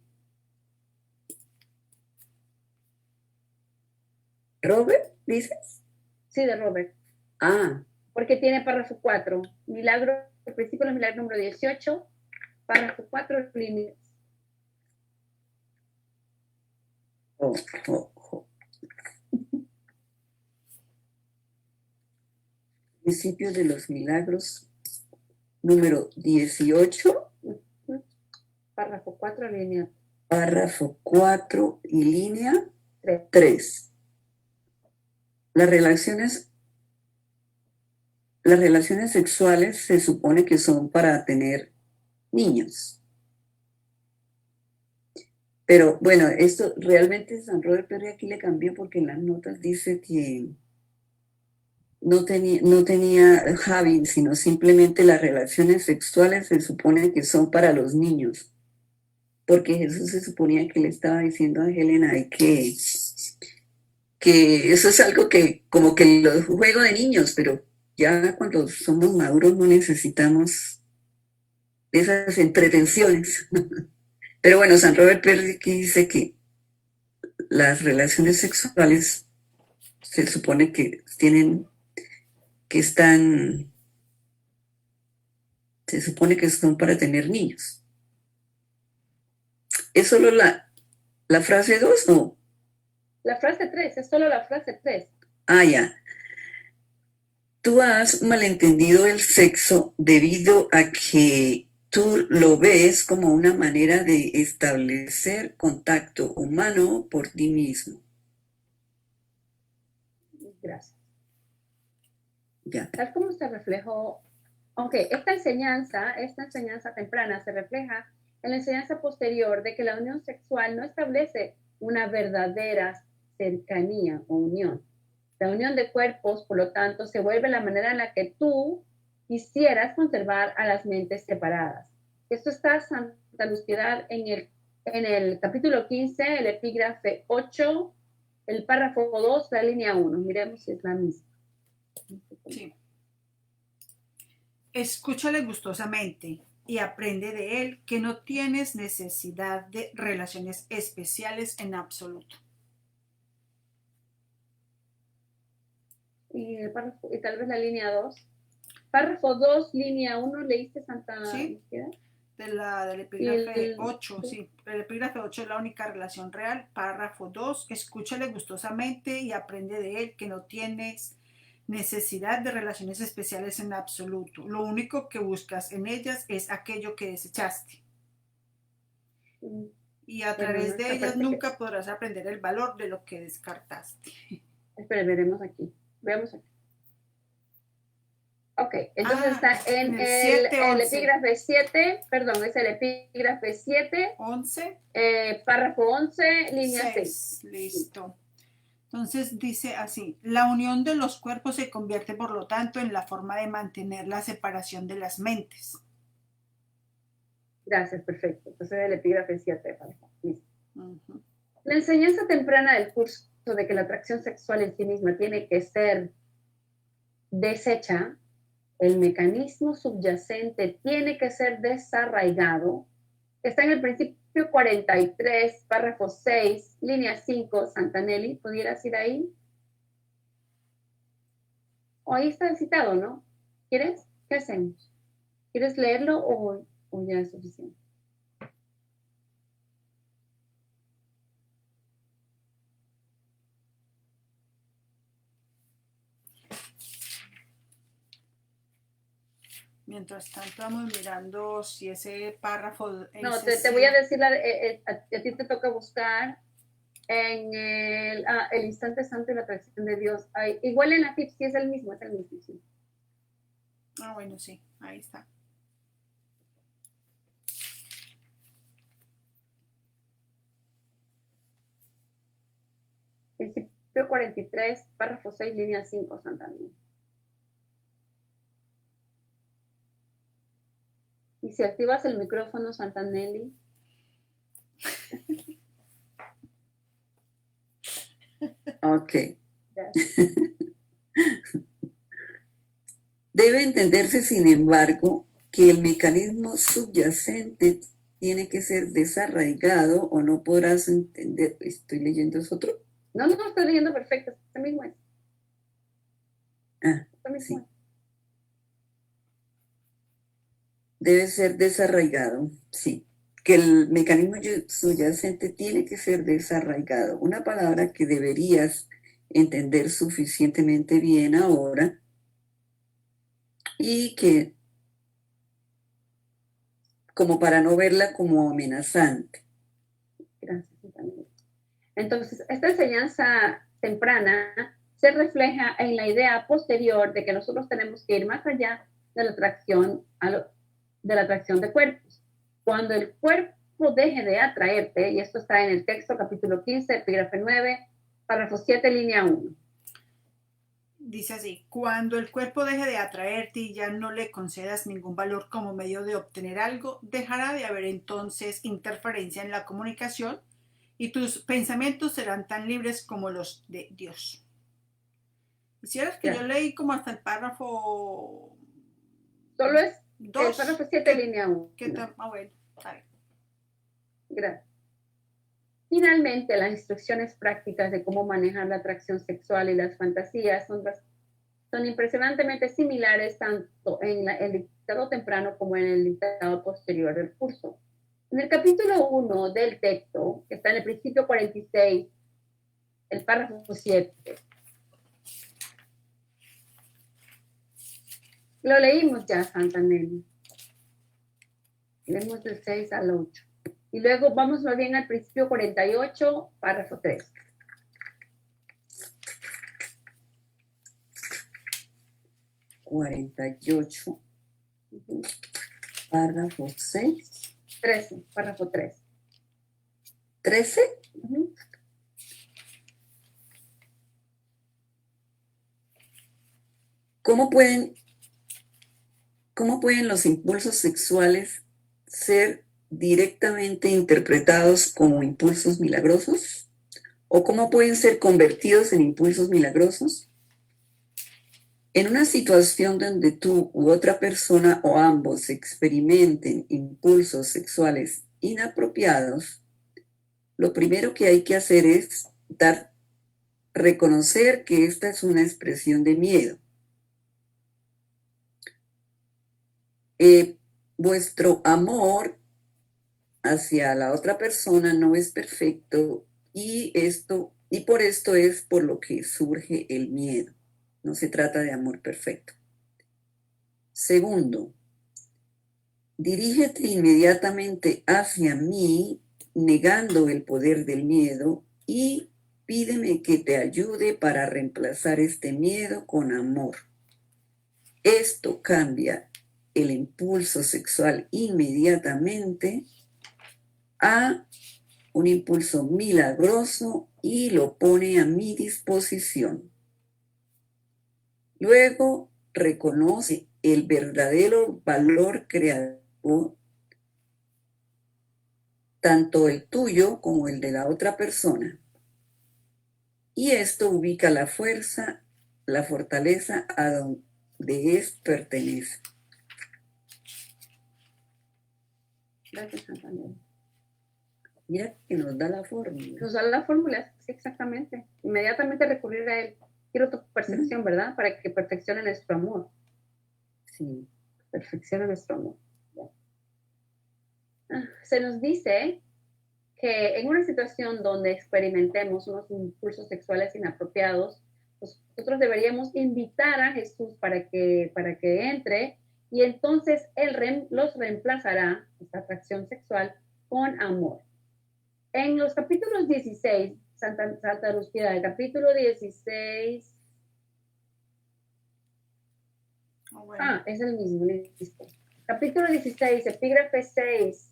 ¿Robert, dices? Sí, de Robert. Ah, Porque tiene párrafo 4. Milagro, el Principio de los Milagros número 18, párrafo 4, líneas. oh. Principio de los milagros, número 18, Párrafo 4, línea párrafo 4 y línea 3. 3. Las relaciones sexuales se supone que son para tener niños. Pero bueno, esto realmente San Robert Perry aquí le cambió porque en las notas dice que no tenía Javi, sino simplemente las relaciones sexuales se supone que son para los niños. Porque Jesús se suponía que le estaba diciendo a Helen ahí que eso es algo que como que lo juego de niños, pero ya cuando somos maduros no necesitamos esas entretenciones. Pero bueno, San Robert Perry aquí dice que las relaciones sexuales se supone que se supone que son para tener niños. ¿Es solo la frase 2 o? La frase 3, es solo la frase 3. Ah, ya. Tú has malentendido el sexo debido a que tú lo ves como una manera de establecer contacto humano por ti mismo. Gracias. Ya. Tal como se reflejó, aunque esta enseñanza temprana se refleja en la enseñanza posterior de que la unión sexual no establece una verdadera cercanía o unión. La unión de cuerpos, por lo tanto, se vuelve la manera en la que tú quisieras conservar a las mentes separadas. Esto está Santa Luz Piedad en el capítulo 15, el epígrafe 8, el párrafo 2, la línea 1. Miremos si es la misma. Sí. Escúchale gustosamente y aprende de él que no tienes necesidad de relaciones especiales en absoluto. Y tal vez la línea 2. Párrafo 2, línea 1, ¿leíste Santa? Sí, del epígrafe 8, sí. El epígrafe 8 es la única relación real. Párrafo 2, escúchale gustosamente y aprende de él que no tienes necesidad de relaciones especiales en absoluto. Lo único que buscas en ellas es aquello que desechaste. Y a través de ellas nunca podrás aprender el valor de lo que descartaste. Espera, veremos aquí. Veamos aquí. Ok, entonces está en el epígrafe 7, perdón, es el epígrafe 7. 11. Párrafo 11, línea 6. Listo. Entonces dice así: la unión de los cuerpos se convierte, por lo tanto, en la forma de mantener la separación de las mentes. Gracias, perfecto. Entonces el epígrafe 7. Listo. La enseñanza temprana del curso de que la atracción sexual en sí misma tiene que ser deshecha, el mecanismo subyacente tiene que ser desarraigado, está en el principio 43, párrafo 6, línea 5, Santanelli. ¿Pudieras ir ahí? O ahí está citado, ¿no? ¿Quieres? ¿Qué hacemos? ¿Quieres leerlo o ya es suficiente? Mientras tanto, vamos mirando si ese párrafo... No, te voy a decir, a ti te toca buscar en el instante santo y la atracción de Dios. Igual en la FIP, sí es el mismo, sí. Ah, bueno, sí, ahí está. Principio 43, párrafo 6, línea 5, Santanelli. Y si activas el micrófono, Santanelli. Ok. Debe entenderse, sin embargo, que el mecanismo subyacente tiene que ser desarraigado o no podrás entender. ¿Estoy leyendo es otro? No, estoy leyendo perfecto. Este mismo es. Sí. Debe ser desarraigado, sí. Que el mecanismo subyacente tiene que ser desarraigado. Una palabra que deberías entender suficientemente bien ahora y que como para no verla como amenazante. Gracias, Santa María. Entonces, esta enseñanza temprana se refleja en la idea posterior de que nosotros tenemos que ir más allá de la atracción, de la atracción de cuerpos. Cuando el cuerpo deje de atraerte, y esto está en el texto capítulo 15, epígrafe 9, párrafo 7, línea 1. Dice así: cuando el cuerpo deje de atraerte y ya no le concedas ningún valor como medio de obtener algo, dejará de haber entonces interferencia en la comunicación y tus pensamientos serán tan libres como los de Dios. ¿Hicieras que yo leí como hasta el párrafo Solo es 2? el párrafo 7, línea 1. ¿Qué tal? Bueno, está bien. Gracias. Finalmente, las instrucciones prácticas de cómo manejar la atracción sexual y las fantasías son impresionantemente similares tanto en el dictado temprano como en el dictado posterior del curso. En el capítulo 1 del texto, que está en el principio 46, el párrafo 7, lo leímos ya, Santa Nelly. Leemos del 6 al 8. Y luego vamos más bien al principio 48, párrafo 3. Párrafo 6. 13, párrafo 3. 13. ¿Cómo pueden los impulsos sexuales ser directamente interpretados como impulsos milagrosos? ¿O cómo pueden ser convertidos en impulsos milagrosos? En una situación donde tú u otra persona o ambos experimenten impulsos sexuales inapropiados, lo primero que hay que hacer es reconocer que esta es una expresión de miedo. Vuestro amor hacia la otra persona no es perfecto y por esto es por lo que surge el miedo. No se trata de amor perfecto. Segundo, dirígete inmediatamente hacia mí, negando el poder del miedo, y pídeme que te ayude para reemplazar este miedo con amor. Esto cambia el impulso sexual inmediatamente a un impulso milagroso y lo pone a mi disposición. Luego reconoce el verdadero valor creativo, tanto el tuyo como el de la otra persona. Y esto ubica la fuerza, la fortaleza a donde pertenece. Gracias, Santa María. Mira que nos da la fórmula. Nos da la fórmula, sí, exactamente. Inmediatamente recurrir a él. Quiero tu percepción, ¿verdad? Para que perfeccione nuestro amor. Sí. Perfeccione nuestro amor. Se nos dice que en una situación donde experimentemos unos impulsos sexuales inapropiados, pues nosotros deberíamos invitar a Jesús para que entre, y entonces Él los reemplazará, esta atracción sexual, con amor. En los capítulos 16, Santa Luz Piedad, el capítulo 16... es el mismo, listo. Capítulo 16, epígrafe 6,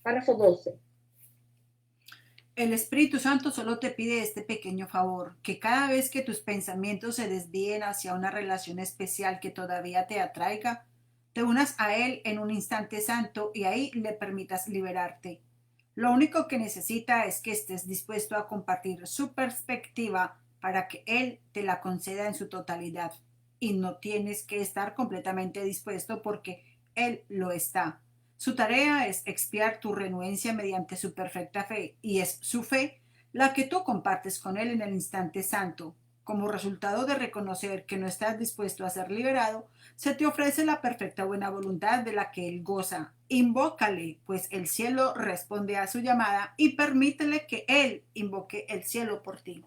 párrafo 12. El Espíritu Santo solo te pide este pequeño favor, que cada vez que tus pensamientos se desvíen hacia una relación especial que todavía te atraiga, te unas a Él en un instante santo y ahí le permitas liberarte. Lo único que necesita es que estés dispuesto a compartir su perspectiva para que Él te la conceda en su totalidad. Y no tienes que estar completamente dispuesto porque Él lo está. Su tarea es expiar tu renuencia mediante su perfecta fe, y es su fe la que tú compartes con Él en el instante santo. Como resultado de reconocer que no estás dispuesto a ser liberado, se te ofrece la perfecta buena voluntad de la que Él goza. Invócale, pues el cielo responde a su llamada, y permítele que Él invoque el cielo por ti.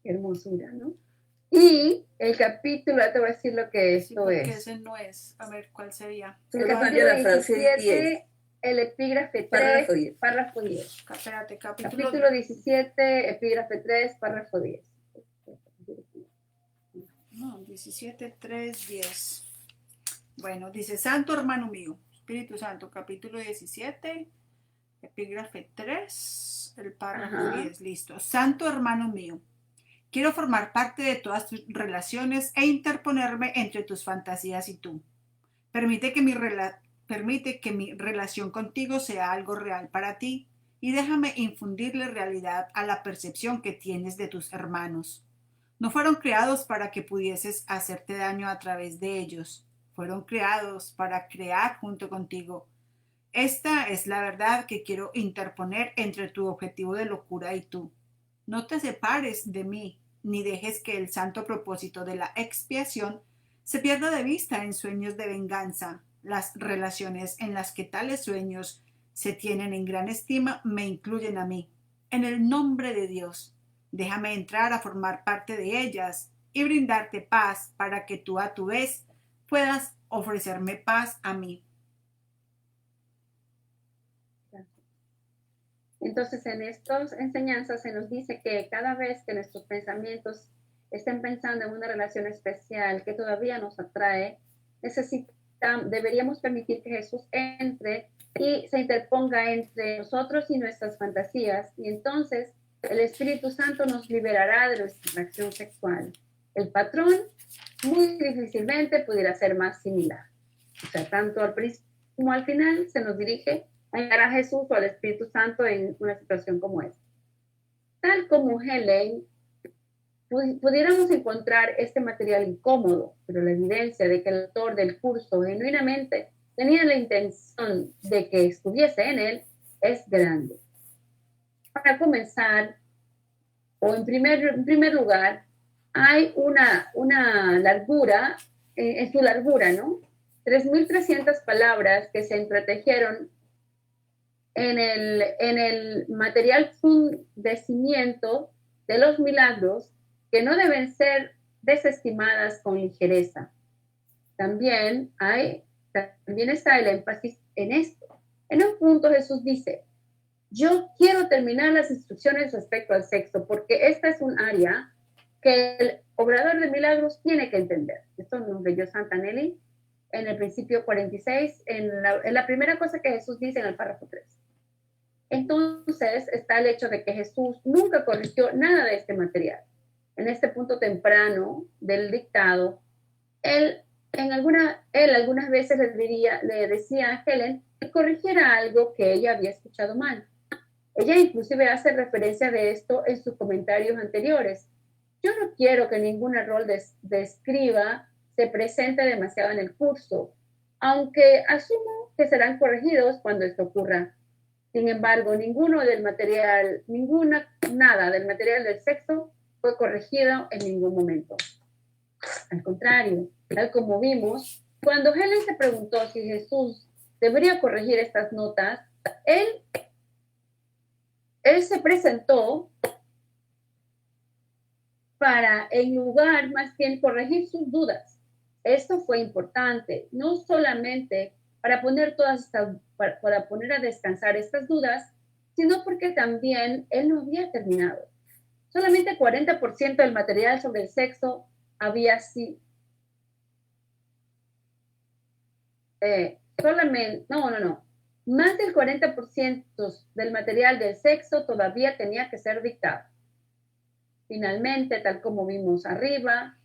Qué hermosura, ¿no? Y el capítulo, ya te voy a decir lo que Sí, esto porque es. ese no es. A ver, ¿cuál sería? El Solo capítulo cambia la frase 17, 10, el epígrafe 3, párrafo 10. párrafo 10. Espérate, Capítulo 17, epígrafe 3, párrafo 10. No, 17, 3, 10. Bueno, dice, Santo hermano mío, Espíritu Santo, capítulo 17, epígrafe 3, el párrafo Ajá. 10, listo. Santo hermano mío, quiero formar parte de todas tus relaciones e interponerme entre tus fantasías y tú. Permite que mi relación contigo sea algo real para ti y déjame infundirle realidad a la percepción que tienes de tus hermanos. No fueron creados para que pudieses hacerte daño a través de ellos. Fueron creados para crear junto contigo. Esta es la verdad que quiero interponer entre tu objetivo de locura y tú. No te separes de mí, ni dejes que el santo propósito de la expiación se pierda de vista en sueños de venganza. Las relaciones en las que tales sueños se tienen en gran estima me incluyen a mí. En el nombre de Dios, déjame entrar a formar parte de ellas y brindarte paz para que tú a tu vez puedas ofrecerme paz a mí. Entonces, en estas enseñanzas se nos dice que cada vez que nuestros pensamientos estén pensando en una relación especial que todavía nos atrae, deberíamos permitir que Jesús entre y se interponga entre nosotros y nuestras fantasías, y entonces el Espíritu Santo nos liberará de nuestra atracción sexual. El patrón muy difícilmente pudiera ser más similar. O sea, tanto al principio como al final se nos dirige a llegar a Jesús o al Espíritu Santo en una situación como esta. Tal como Helen, pudiéramos encontrar este material incómodo, pero la evidencia de que el autor del curso genuinamente tenía la intención de que estuviese en él es grande. Para comenzar, o en primer lugar, hay una largura, en su largura, ¿no? 3.300 palabras que se entretejieron en el material fundecimiento de los milagros que no deben ser desestimadas con ligereza. También está el énfasis en esto. En un punto Jesús dice, yo quiero terminar las instrucciones respecto al sexo porque esta es un área que el obrador de milagros tiene que entender. Esto nos leyó Santa Nelly en el principio 46, en la primera cosa que Jesús dice en el párrafo 3. Entonces está el hecho de que Jesús nunca corrigió nada de este material. En este punto temprano del dictado, él algunas veces le decía a Helen que corrigiera algo que ella había escuchado mal. Ella inclusive hace referencia de esto en sus comentarios anteriores. Yo no quiero que ningún error de escriba se presente demasiado en el curso, aunque asumo que serán corregidos cuando esto ocurra. Sin embargo, nada del material del sexo fue corregido en ningún momento. Al contrario, tal como vimos, cuando Helen se preguntó si Jesús debería corregir estas notas, él se presentó para, en lugar, más bien corregir sus dudas. Esto fue importante, no solamente para poner a descansar estas dudas, sino porque también él no había terminado. Solamente 40% del material sobre el sexo había sido más del 40% del material del sexo todavía tenía que ser dictado. Finalmente, tal como vimos arriba,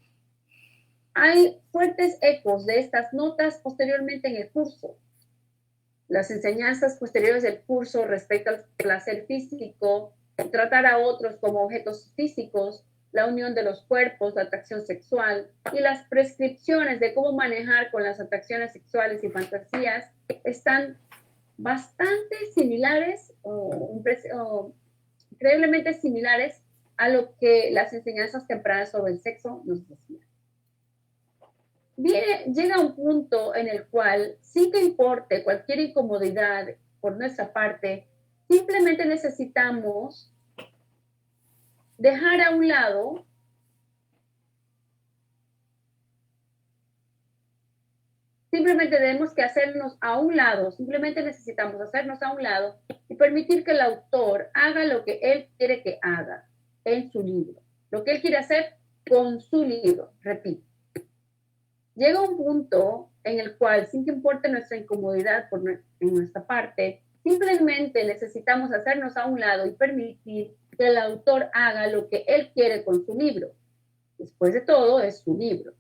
hay fuertes ecos de estas notas posteriormente en el curso. Las enseñanzas posteriores del curso respecto al placer físico, tratar a otros como objetos físicos, la unión de los cuerpos, la atracción sexual y las prescripciones de cómo manejar con las atracciones sexuales y fantasías están bastante similares o increíblemente similares a lo que las enseñanzas tempranas sobre el sexo nos decían. Llega un punto en el cual, sin que importe cualquier incomodidad por nuestra parte, simplemente necesitamos dejar a un lado Simplemente tenemos que hacernos a un lado, simplemente necesitamos hacernos a un lado y permitir que el autor haga lo que él quiere que haga en su libro, lo que él quiere hacer con su libro, repito. Llega un punto en el cual, sin que importe nuestra incomodidad en nuestra parte, simplemente necesitamos hacernos a un lado y permitir que el autor haga lo que él quiere con su libro. Después de todo, es su libro.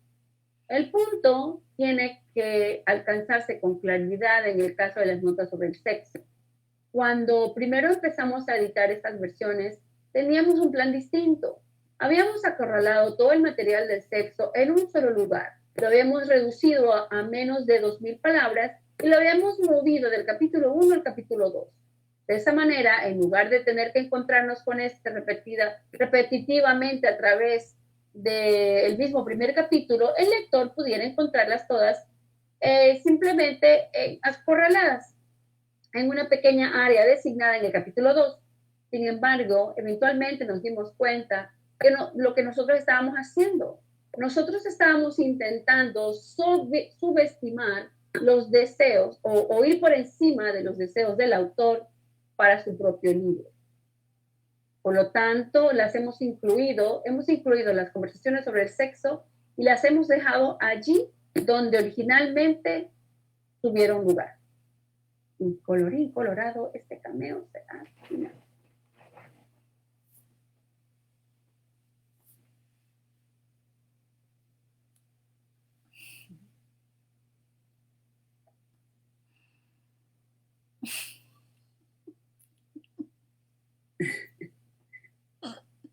El punto tiene que alcanzarse con claridad en el caso de las notas sobre el sexo. Cuando primero empezamos a editar estas versiones, teníamos un plan distinto. Habíamos acorralado todo el material del sexo en un solo lugar. Lo habíamos reducido a menos de 2,000 palabras y lo habíamos movido del capítulo 1 al capítulo 2. De esa manera, en lugar de tener que encontrarnos con repetitivamente a través del mismo primer capítulo, el lector pudiera encontrarlas todas simplemente acorraladas en una pequeña área designada en el capítulo 2. Sin embargo, eventualmente nos dimos cuenta que lo que nosotros estábamos haciendo, nosotros estábamos intentando subestimar los deseos o ir por encima de los deseos del autor para su propio libro. Por lo tanto, hemos incluido las conversaciones sobre el sexo y las hemos dejado allí donde originalmente tuvieron lugar. Y colorín colorado, este cameo será final.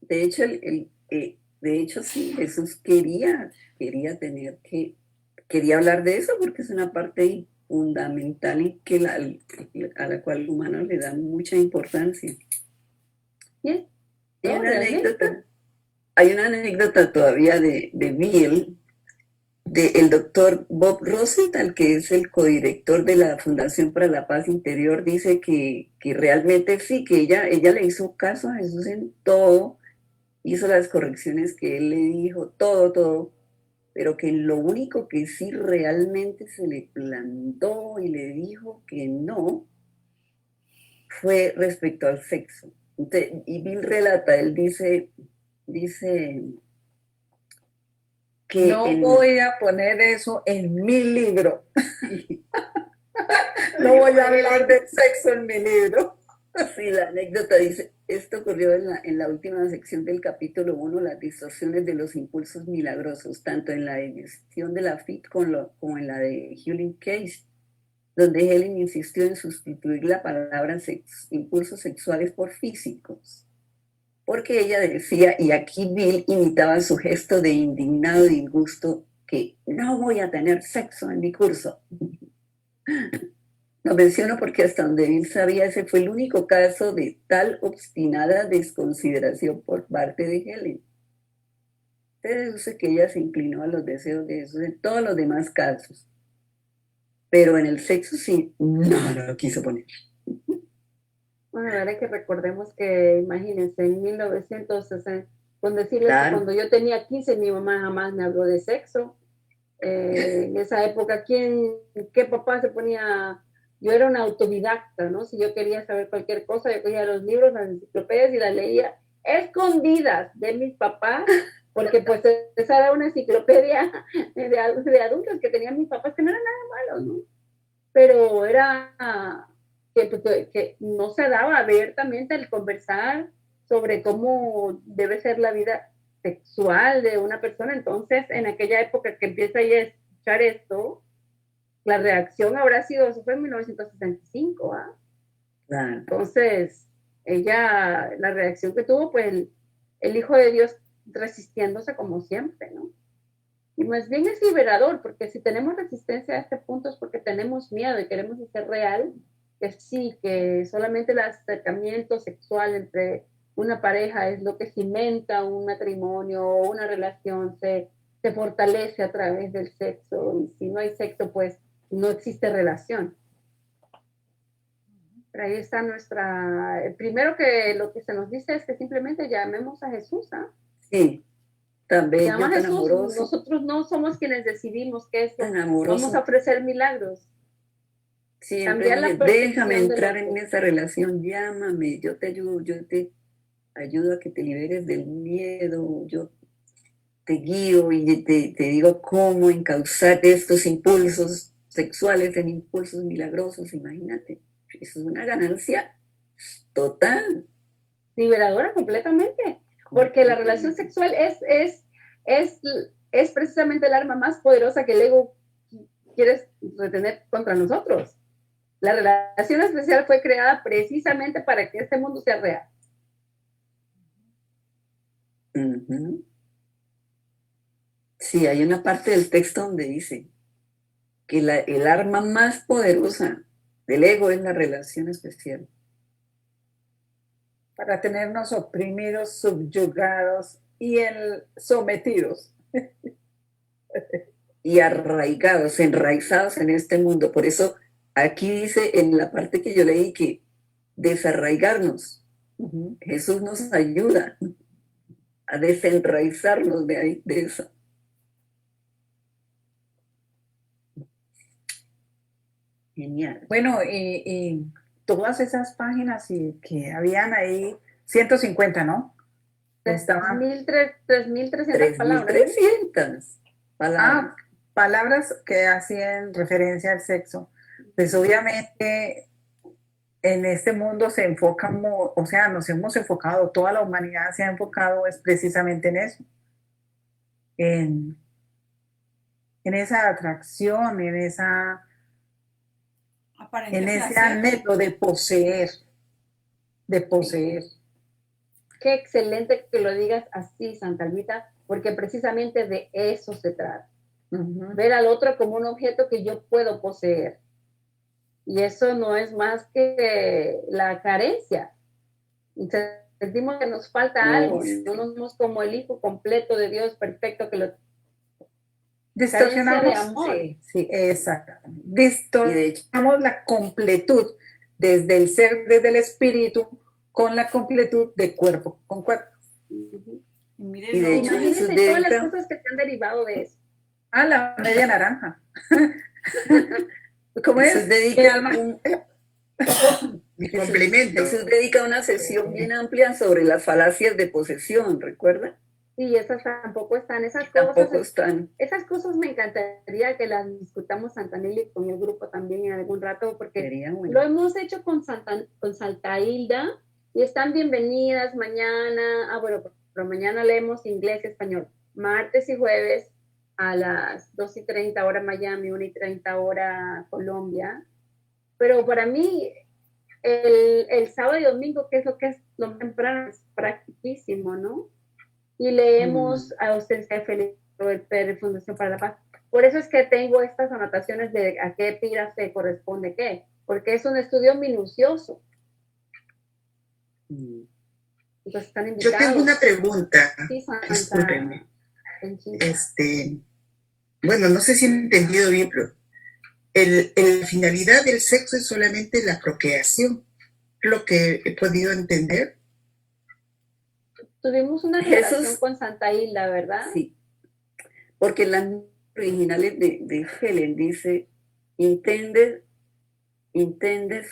De hecho, sí, Jesús quería hablar de eso porque es una parte fundamental y a la cual el humano le da mucha importancia. Bien. Hay una anécdota todavía de Bill, del doctor Bob Rosenthal, que es el codirector de la Fundación para la Paz Interior. Dice que realmente sí, que ella le hizo caso a Jesús en todo, hizo las correcciones que él le dijo, todo, pero que lo único que sí realmente se le plantó y le dijo que no fue respecto al sexo. Entonces, y Bill relata, él dice que no voy a poner eso en mi libro. No voy a hablar de sexo en mi libro. Sí, la anécdota dice, esto ocurrió en la última sección del capítulo 1, las distorsiones de los impulsos milagrosos, tanto en la edición de la FIT como en la de Healing Case, donde Helen insistió en sustituir la palabra impulsos sexuales por físicos. Porque ella decía, y aquí Bill imitaba su gesto de indignado disgusto, que no voy a tener sexo en mi curso. Lo menciono porque hasta donde Bill sabía, ese fue el único caso de tal obstinada desconsideración por parte de Helen. Se deduce que ella se inclinó a los deseos de Jesús en todos los demás casos. Pero en el sexo sí, no lo quiso poner. Bueno, la verdad es que recordemos que, imagínense, en 1960, con decirles Claro. que cuando yo tenía 15, mi mamá jamás me habló de sexo. En esa época, ¿qué papá se ponía? Yo era una autodidacta, ¿no? Si yo quería saber cualquier cosa, yo cogía los libros, las enciclopedias y las leía escondidas de mis papás, porque pues esa era una enciclopedia de adultos que tenían mis papás, que no era nada malo, ¿no? Pero era que no se daba abiertamente el conversar sobre cómo debe ser la vida sexual de una persona. Entonces, en aquella época que empieza ella a escuchar esto, la reacción habrá sido, eso fue en 1965, ¿ah? Claro. Entonces, la reacción que tuvo, pues el Hijo de Dios resistiéndose como siempre, ¿no? Y más bien es liberador, porque si tenemos resistencia a este punto es porque tenemos miedo y queremos hacer real que sí, que solamente el acercamiento sexual entre una pareja es lo que cimenta un matrimonio o una relación, se fortalece a través del sexo, y si no hay sexo, pues no existe relación. Pero ahí está primero que lo que se nos dice es que simplemente llamemos a Jesús, ¿ah? Sí, tan Se bello, llama tan Jesús. amoroso, Nosotros no somos quienes decidimos qué es. tan Vamos a amoroso. ofrecer milagros. Siempre Cambiar la dice, déjame percepción del entrar en otro. esa relación, llámame, yo te ayudo, yo te ayudo a que te liberes del miedo, yo te guío y te digo cómo encauzar estos impulsos sexuales en impulsos milagrosos, imagínate. Eso es una ganancia total. Liberadora completamente. Porque la relación sexual es precisamente el arma más poderosa que el ego quiere retener contra nosotros. La relación especial fue creada precisamente para que este mundo sea real. Ujú. Sí, hay una parte del texto donde dice que el arma más poderosa del ego es la relación especial. Para tenernos oprimidos, subyugados y sometidos. Y arraigados, enraizados en este mundo. Por eso aquí dice en la parte que yo leí que desarraigarnos. Jesús nos ayuda a desenraizarnos de ahí, de eso. Genial. Bueno, y todas esas páginas que habían ahí, 150, ¿no? Estaban 3.300 palabras. 3.300 palabras. palabras que hacían referencia al sexo. Pues obviamente en este mundo se enfoca, o sea, nos hemos enfocado, toda la humanidad se ha enfocado es precisamente en eso, en esa atracción, en ese anhelo de poseer, Qué excelente que lo digas así, Santa Almita, porque precisamente de eso se trata. Ver al otro como un objeto que yo puedo poseer. Y eso no es más que la carencia. Sentimos que nos falta algo, no nos vemos como el hijo completo de Dios perfecto que lo distorsionamos carencia de amor. Sí, exactamente. Distorsionamos la completud desde el ser, desde el espíritu, con la completud de cuerpo con cuerpo. Y de hecho, imagínense todas las cosas que se han derivado de eso. La media naranja. ¿Cómo es? Jesús dedica una sesión bien amplia sobre las falacias de posesión, ¿recuerda? Sí, esas tampoco están. Esas cosas me encantaría que las discutamos Santa Nelly con el grupo también en algún rato, porque lo hemos hecho con Santa Hilda y están bienvenidas mañana. Bueno, pero mañana leemos inglés y español. Martes y jueves a las 2:30 hora Miami, 1:30 hora Colombia. Pero para mí, el sábado y domingo, que es lo más temprano, es practicísimo, ¿no? Y leemos a Ausencia de Felipe Pérez, Fundación para la Paz. Por eso es que tengo estas anotaciones de a qué epígrafe corresponde qué, porque es un estudio minucioso. Entonces están invitados. Yo tengo una pregunta. Sí, discúlpenme. Bueno, no sé si he entendido bien, pero la finalidad del sexo es solamente la procreación, lo que he podido entender. Tuvimos una relación con Santa Hilda, ¿verdad? Sí, porque las originales de Helen dice intended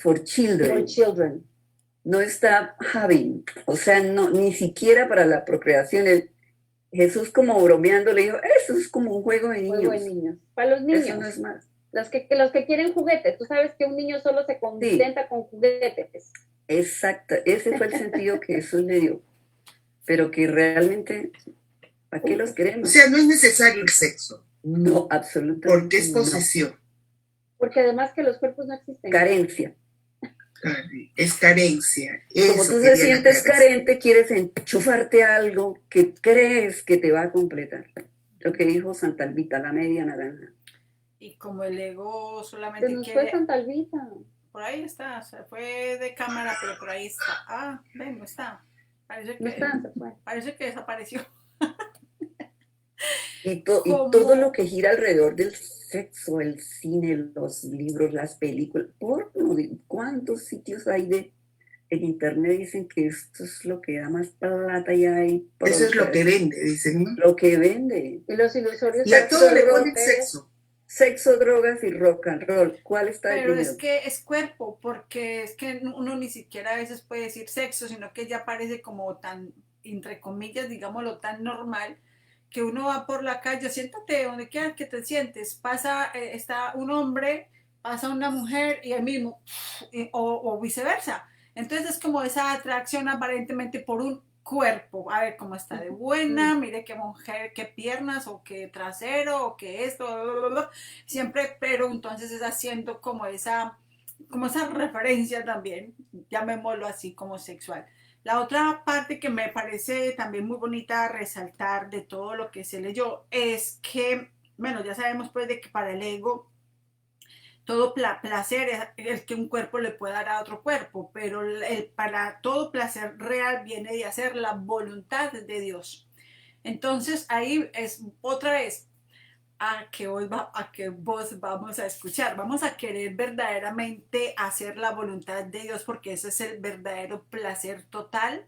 for children. For children. No está having, o sea, no, ni siquiera para la procreación. Jesús como bromeando le dijo, eso es como un juego de niños. Juego de niños. Para los niños. Eso no es más. Los que quieren juguetes. Tú sabes que un niño solo se contenta con juguetes. Exacto, ese fue el sentido que Jesús le dio. Pero que realmente, ¿para qué los queremos? O sea, no es necesario el sexo. No, absolutamente. Porque es posesión. No. Porque además que los cuerpos no existen. Carencia. Es carencia. Como tú te sientes carente, quieres enchufarte a algo que crees que te va a completar. Lo que dijo Santa Albita, la media naranja. Y como el ego solamente se nos fue Santa Albita. Por ahí está, se fue de cámara, pero por ahí está. Ven, no está. Parece que desapareció. Y todo lo que gira alrededor del sexo, el cine, los libros, las películas, ¿cuántos sitios hay en internet dicen que esto es lo que da más plata y hay Eso es lo que vende, dicen, ¿no? lo que vende. Y los ilusorios Y a todo le sexos, ponen sexo. Sexo, drogas y rock and roll. ¿Cuál está de Pero primero? es que es cuerpo, porque es que uno ni siquiera a veces puede decir sexo, sino que ya parece como tan, entre comillas, digámoslo, tan normal, que uno va por la calle, siéntate donde quieras que te sientes, pasa, está un hombre, pasa una mujer y el mismo, o viceversa. Entonces es como esa atracción aparentemente por un cuerpo, a ver cómo está de buena, mire qué mujer, qué piernas, o qué trasero, o qué esto, blablabla. Siempre, pero entonces es haciendo como esa referencia también, llamémoslo así, como sexual. La otra parte que me parece también muy bonita resaltar de todo lo que se leyó es que, bueno, ya sabemos pues de que para el ego todo placer es el que un cuerpo le puede dar a otro cuerpo, pero para todo placer real viene de hacer la voluntad de Dios. Entonces ahí es otra vez a que vos vamos a escuchar, vamos a querer verdaderamente hacer la voluntad de Dios porque ese es el verdadero placer total,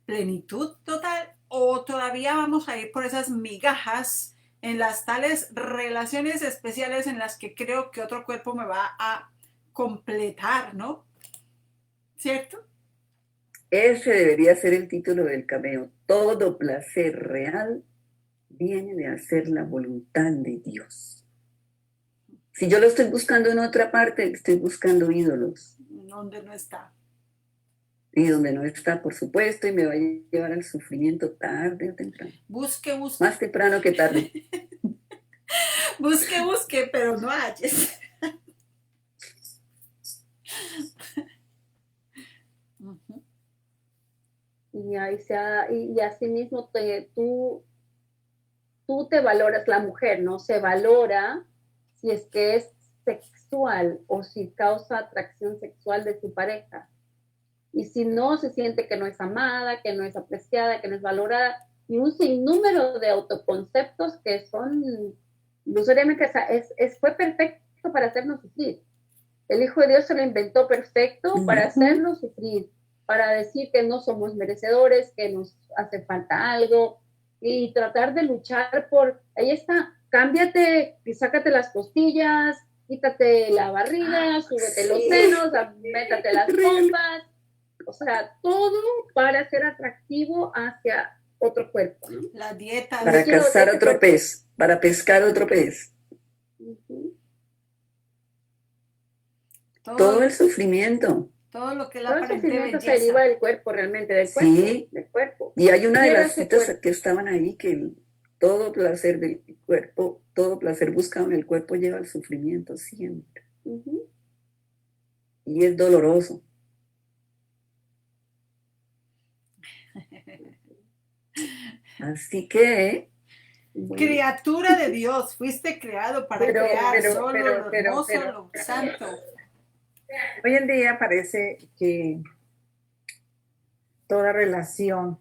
plenitud total, o todavía vamos a ir por esas migajas en las tales relaciones especiales en las que creo que otro cuerpo me va a completar, ¿no? ¿Cierto? Ese debería ser el título del cameo. Todo placer real viene de hacer la voluntad de Dios. Si yo lo estoy buscando en otra parte, estoy buscando ídolos. Donde no está. Y donde no está, por supuesto, y me va a llevar al sufrimiento tarde o temprano. Busque. Más temprano que tarde. Busque, pero no halles. y así mismo tú te valoras, la mujer, ¿no? Se valora si es que es sexual o si causa atracción sexual de su pareja. Y si no, se siente que no es amada, que no es apreciada, que no es valorada, y un sinnúmero de autoconceptos que son ilusoriamente, fue perfecto para hacernos sufrir. El Hijo de Dios se lo inventó perfecto para hacernos sufrir, para decir que no somos merecedores, que nos hace falta algo, y tratar de luchar por, ahí está, cámbiate y sácate las costillas, quítate la barriga, súbete los senos, métate las pompas, o sea, todo para ser atractivo hacia otro cuerpo, ¿no? La dieta. Para cazar otro pez, para pescar otro pez. Todo el sufrimiento. Todo lo que la todo el aparente sufrimiento belleza se deriva del cuerpo, realmente, del cuerpo. Sí. Del cuerpo. Y hay una de Quiero las ese citas cuerpo. que estaban ahí que todo placer del cuerpo, todo placer buscado en el cuerpo lleva al sufrimiento siempre. Y es doloroso. Así que criatura de Dios, fuiste creado para crear solo lo hermoso, lo santo. Hoy en día parece que toda relación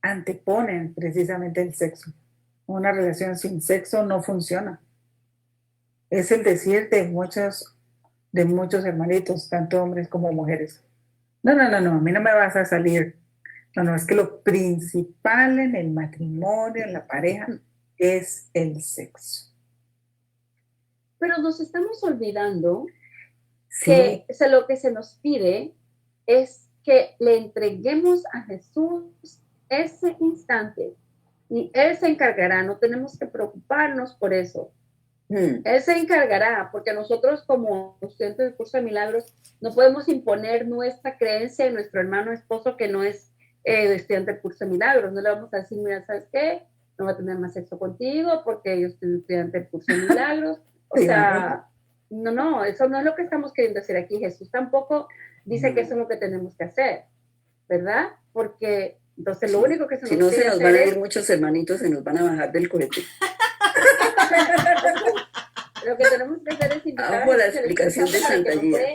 anteponen precisamente el sexo. Una relación sin sexo no funciona. Es el decir de muchos hermanitos, tanto hombres como mujeres. No, a mí no me vas a salir. No, es que lo principal en el matrimonio, en la pareja, es el sexo. Pero nos estamos olvidando sí, que lo que se nos pide es que le entreguemos a Jesús ese instante y Él se encargará, no tenemos que preocuparnos por eso. Él se encargará, porque nosotros como estudiantes del curso de milagros no podemos imponer nuestra creencia en nuestro hermano esposo que no es estudiante del curso de milagros. No le vamos a decir, mira, ¿sabes qué? No voy a tener más sexo contigo porque yo estoy estudiante del curso de milagros. O sea, no, eso no es lo que estamos queriendo hacer aquí. Jesús tampoco dice que eso es lo que tenemos que hacer, ¿verdad? Porque entonces lo único que si no se nos van a ir muchos hermanitos, se nos van a bajar del cohete. Lo que tenemos que hacer es invitar a la explicación de Santa Nelly.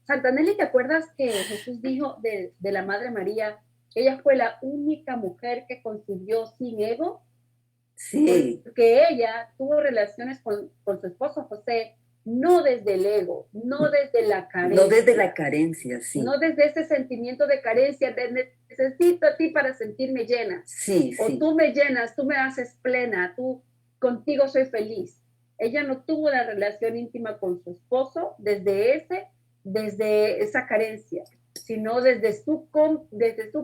Santa Nelly, ¿te acuerdas que Jesús dijo de la Madre María? Ella fue la única mujer que concibió sin ego. Sí. Porque ella tuvo relaciones con su esposo José no desde el ego, no desde la carencia. No desde la carencia, sí. No desde ese sentimiento de carencia, de necesito a ti para sentirme llena. Sí, O sí. tú me llenas, tú me haces plena, tú contigo soy feliz. Ella no tuvo la relación íntima con su esposo desde esa carencia, sino desde su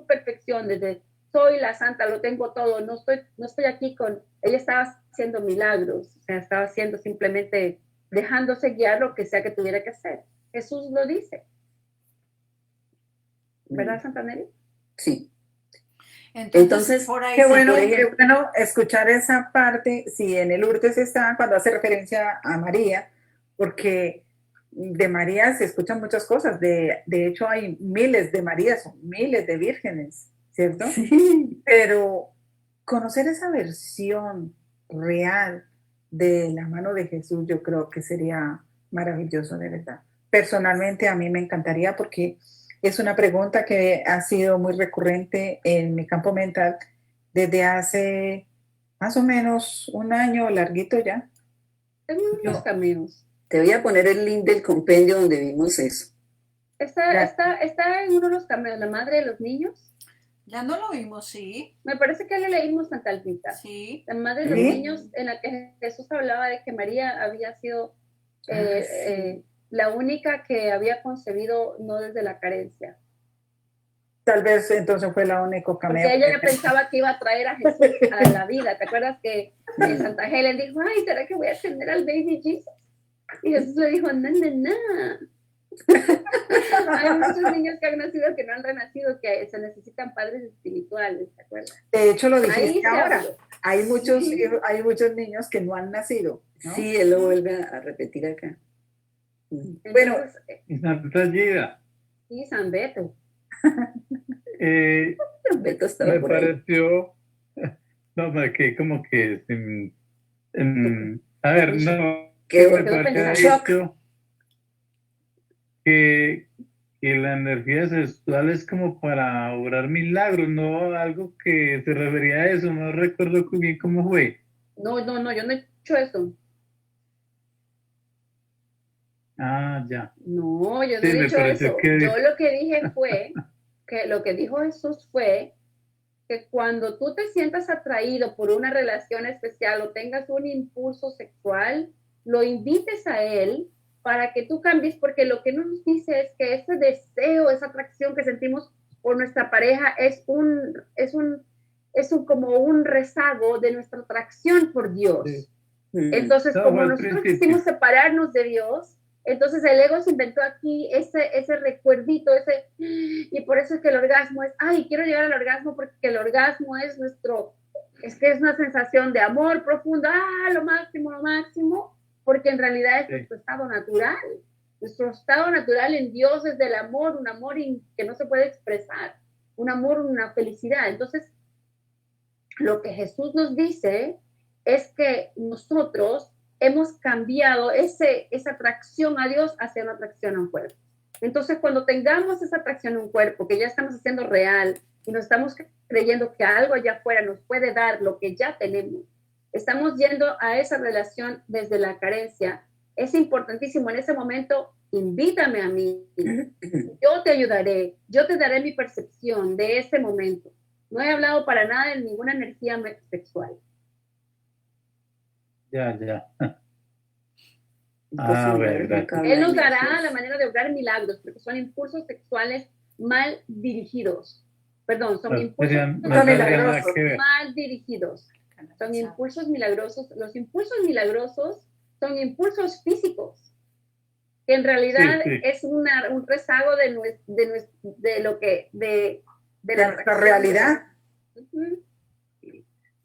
perfección, desde soy la santa, lo tengo todo, no estoy aquí ella estaba haciendo milagros, o sea, estaba haciendo simplemente dejándose guiar lo que sea que tuviera que hacer. Jesús lo dice. ¿Verdad, Santa Nelly? Sí. Entonces, por ahí qué sí, bueno, por ejemplo, qué bueno escuchar esa parte, si en el Lourdes está, cuando hace referencia a María, porque de María se escuchan muchas cosas, de hecho hay miles de Marías, miles de vírgenes, ¿cierto? Sí. Pero conocer esa versión real de la mano de Jesús, yo creo que sería maravilloso, de verdad. Personalmente a mí me encantaría porque es una pregunta que ha sido muy recurrente en mi campo mental desde hace más o menos un año larguito ya. Tengo unos caminos. Te voy a poner el link del compendio donde vimos eso. Está en uno de los cameos, la madre de los niños. ya no lo vimos, sí. Me parece que le leímos Santa Alpita. Sí. La madre de los niños, en la que Jesús hablaba de que María había sido la única que había concebido no desde la carencia. Tal vez entonces fue la única cameo. Porque ella pensaba que iba a traer a Jesús a la vida. ¿Te acuerdas que Santa Helen dijo, ay, ¿será que voy a tener al baby Jesus? Y Jesús le dijo, no, no, no. Hay muchos niños que han nacido que no han renacido, que se necesitan padres espirituales, ¿te acuerdas? De hecho, lo dijiste ahora. Habló. Hay muchos niños que no han nacido, ¿no? Sí, él lo vuelve a repetir acá. Entonces, Bueno, Y Santa Gida, y San Beto. Beto estaba me por ahí. pareció, no, que como que, a ver, no, Que me quedó pareció pensando. que la energía sexual es como para obrar milagros, no algo que se refería a eso, no recuerdo bien cómo fue. No, yo no he hecho eso. Ah, ya. No, yo no Sí, he me dicho pareció eso. que- Yo lo que dije fue, que lo que dijo Jesús fue que cuando tú te sientas atraído por una relación especial o tengas un impulso sexual, lo invites a él para que tú cambies, porque lo que nos dice es que ese deseo, esa atracción que sentimos por nuestra pareja es como un rezago de nuestra atracción por Dios. Sí. Entonces, No, como fue al nosotros principio. quisimos separarnos de Dios, entonces el ego se inventó aquí ese recuerdito, y por eso es que el orgasmo es, ay, quiero llegar al orgasmo porque el orgasmo es es una sensación de amor profundo, lo máximo, porque en realidad es nuestro estado natural. Nuestro estado natural en Dios es del amor, un amor que no se puede expresar, un amor, una felicidad. Entonces, lo que Jesús nos dice es que nosotros hemos cambiado esa atracción a Dios hacia una atracción a un cuerpo. Entonces, cuando tengamos esa atracción a un cuerpo, que ya estamos haciendo real y nos estamos creyendo que algo allá afuera nos puede dar lo que ya tenemos, estamos yendo a esa relación desde la carencia. Es importantísimo en ese momento, invítame a mí, yo te ayudaré, yo te daré mi percepción de ese momento. No he hablado para nada de ninguna energía sexual. Ya. Verdad. Él nos dará la manera de obrar milagros, porque son impulsos sexuales mal dirigidos. Perdón, son impulsos milagrosos mal dirigidos. Son impulsos milagrosos. Los impulsos milagrosos son impulsos físicos, que en realidad es un rezago de nuestra realidad.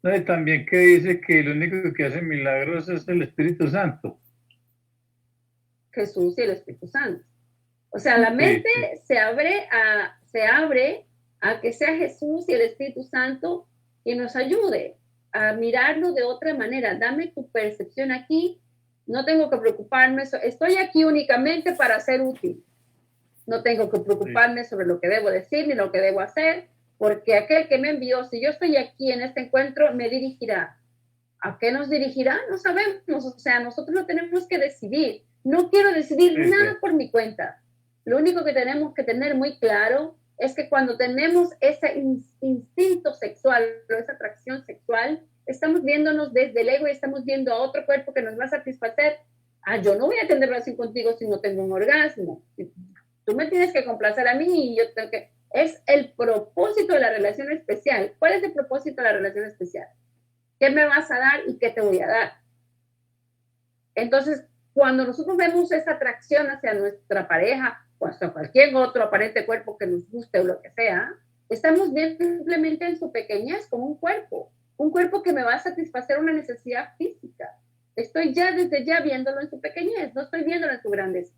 No, y también que dice que el único que hace milagros es el Espíritu Santo. Jesús y el Espíritu Santo. O sea, la mente se abre a que sea Jesús y el Espíritu Santo quien nos ayude a mirarlo de otra manera. Dame tu percepción aquí. No tengo que preocuparme. Estoy aquí únicamente para ser útil. No tengo que preocuparme sobre lo que debo decir ni lo que debo hacer, porque aquel que me envió, si yo estoy aquí en este encuentro, me dirigirá. ¿A qué nos dirigirá? No sabemos. O sea, nosotros lo tenemos que decidir. No quiero decidir Sí, nada sí. por mi cuenta. Lo único que tenemos que tener muy claro es que cuando tenemos ese instinto sexual o esa atracción sexual, estamos viéndonos desde el ego y estamos viendo a otro cuerpo que nos va a satisfacer. Ah, yo no voy a tener relación contigo si no tengo un orgasmo. Tú me tienes que complacer a mí y yo tengo que... Es el propósito de la relación especial. ¿Cuál es el propósito de la relación especial? ¿Qué me vas a dar y qué te voy a dar? Entonces, cuando nosotros vemos esa atracción hacia nuestra pareja o hacia cualquier otro aparente cuerpo que nos guste o lo que sea, estamos viendo simplemente en su pequeñez como un cuerpo que me va a satisfacer una necesidad física. Estoy ya desde ya viéndolo en su pequeñez, no estoy viéndolo en su grandeza.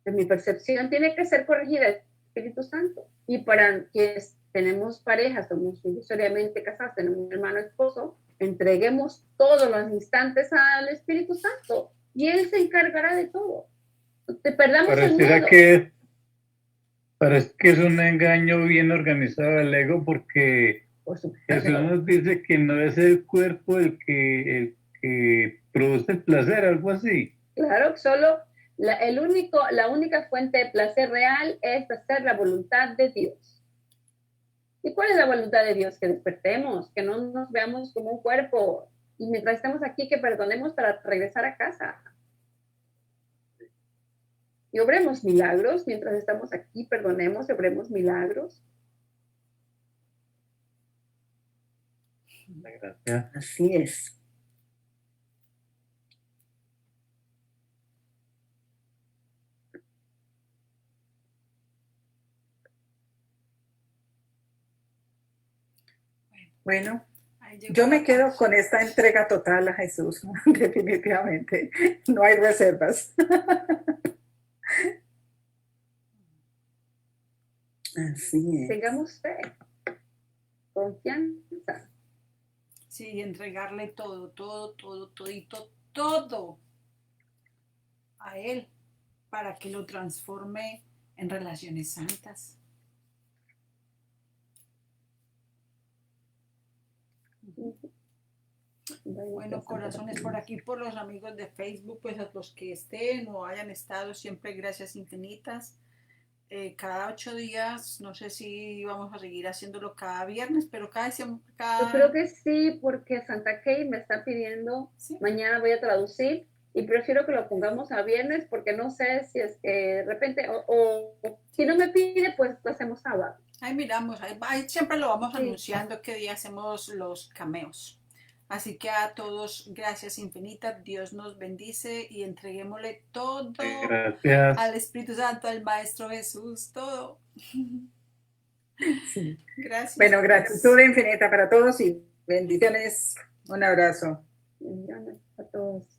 Mi percepción tiene que ser corregida el Espíritu Santo. Y para quienes tenemos parejas, somos necesariamente casados, tenemos un hermano esposo, entreguemos todos los instantes al Espíritu Santo y Él se encargará de todo. Te perdamos el Pareciera miedo. que, parece que es un engaño bien organizado del ego porque Por supuesto. Jesús nos dice que no es el cuerpo el que produce el placer, algo así. Claro, solo la única fuente de placer real es hacer la voluntad de Dios. ¿Y cuál es la voluntad de Dios? Que despertemos, que no nos veamos como un cuerpo y mientras estemos aquí que perdonemos para regresar a casa. Y obremos milagros mientras estamos aquí, perdonemos y obremos milagros. Gracias. Así es. Bueno, Ahí llegó yo me la quedo paz. con esta entrega total a Jesús, definitivamente. No hay reservas. Así es. Tengamos fe, confianza. Sí, entregarle todo, todo, todo, todito, todo a Él para que lo transforme en relaciones santas. Bueno, corazones por aquí, por los amigos de Facebook, pues a los que estén o hayan estado, siempre gracias infinitas. Cada 8 días, no sé si vamos a seguir haciéndolo cada viernes, pero Yo creo que sí, porque Santa Kate me está pidiendo, sí. mañana voy a traducir y prefiero que lo pongamos a viernes porque no sé si es que de repente, o si no me pide, pues lo hacemos sábado. Ahí miramos, ahí siempre lo vamos Sí. anunciando qué día hacemos los cameos. Así que a todos, gracias infinitas, Dios nos bendice y entreguémosle todo Gracias. al Espíritu Santo, al Maestro Jesús, todo. Sí. Gracias. Bueno, gratitud infinita para todos y bendiciones. Un abrazo. Bendiciones a todos.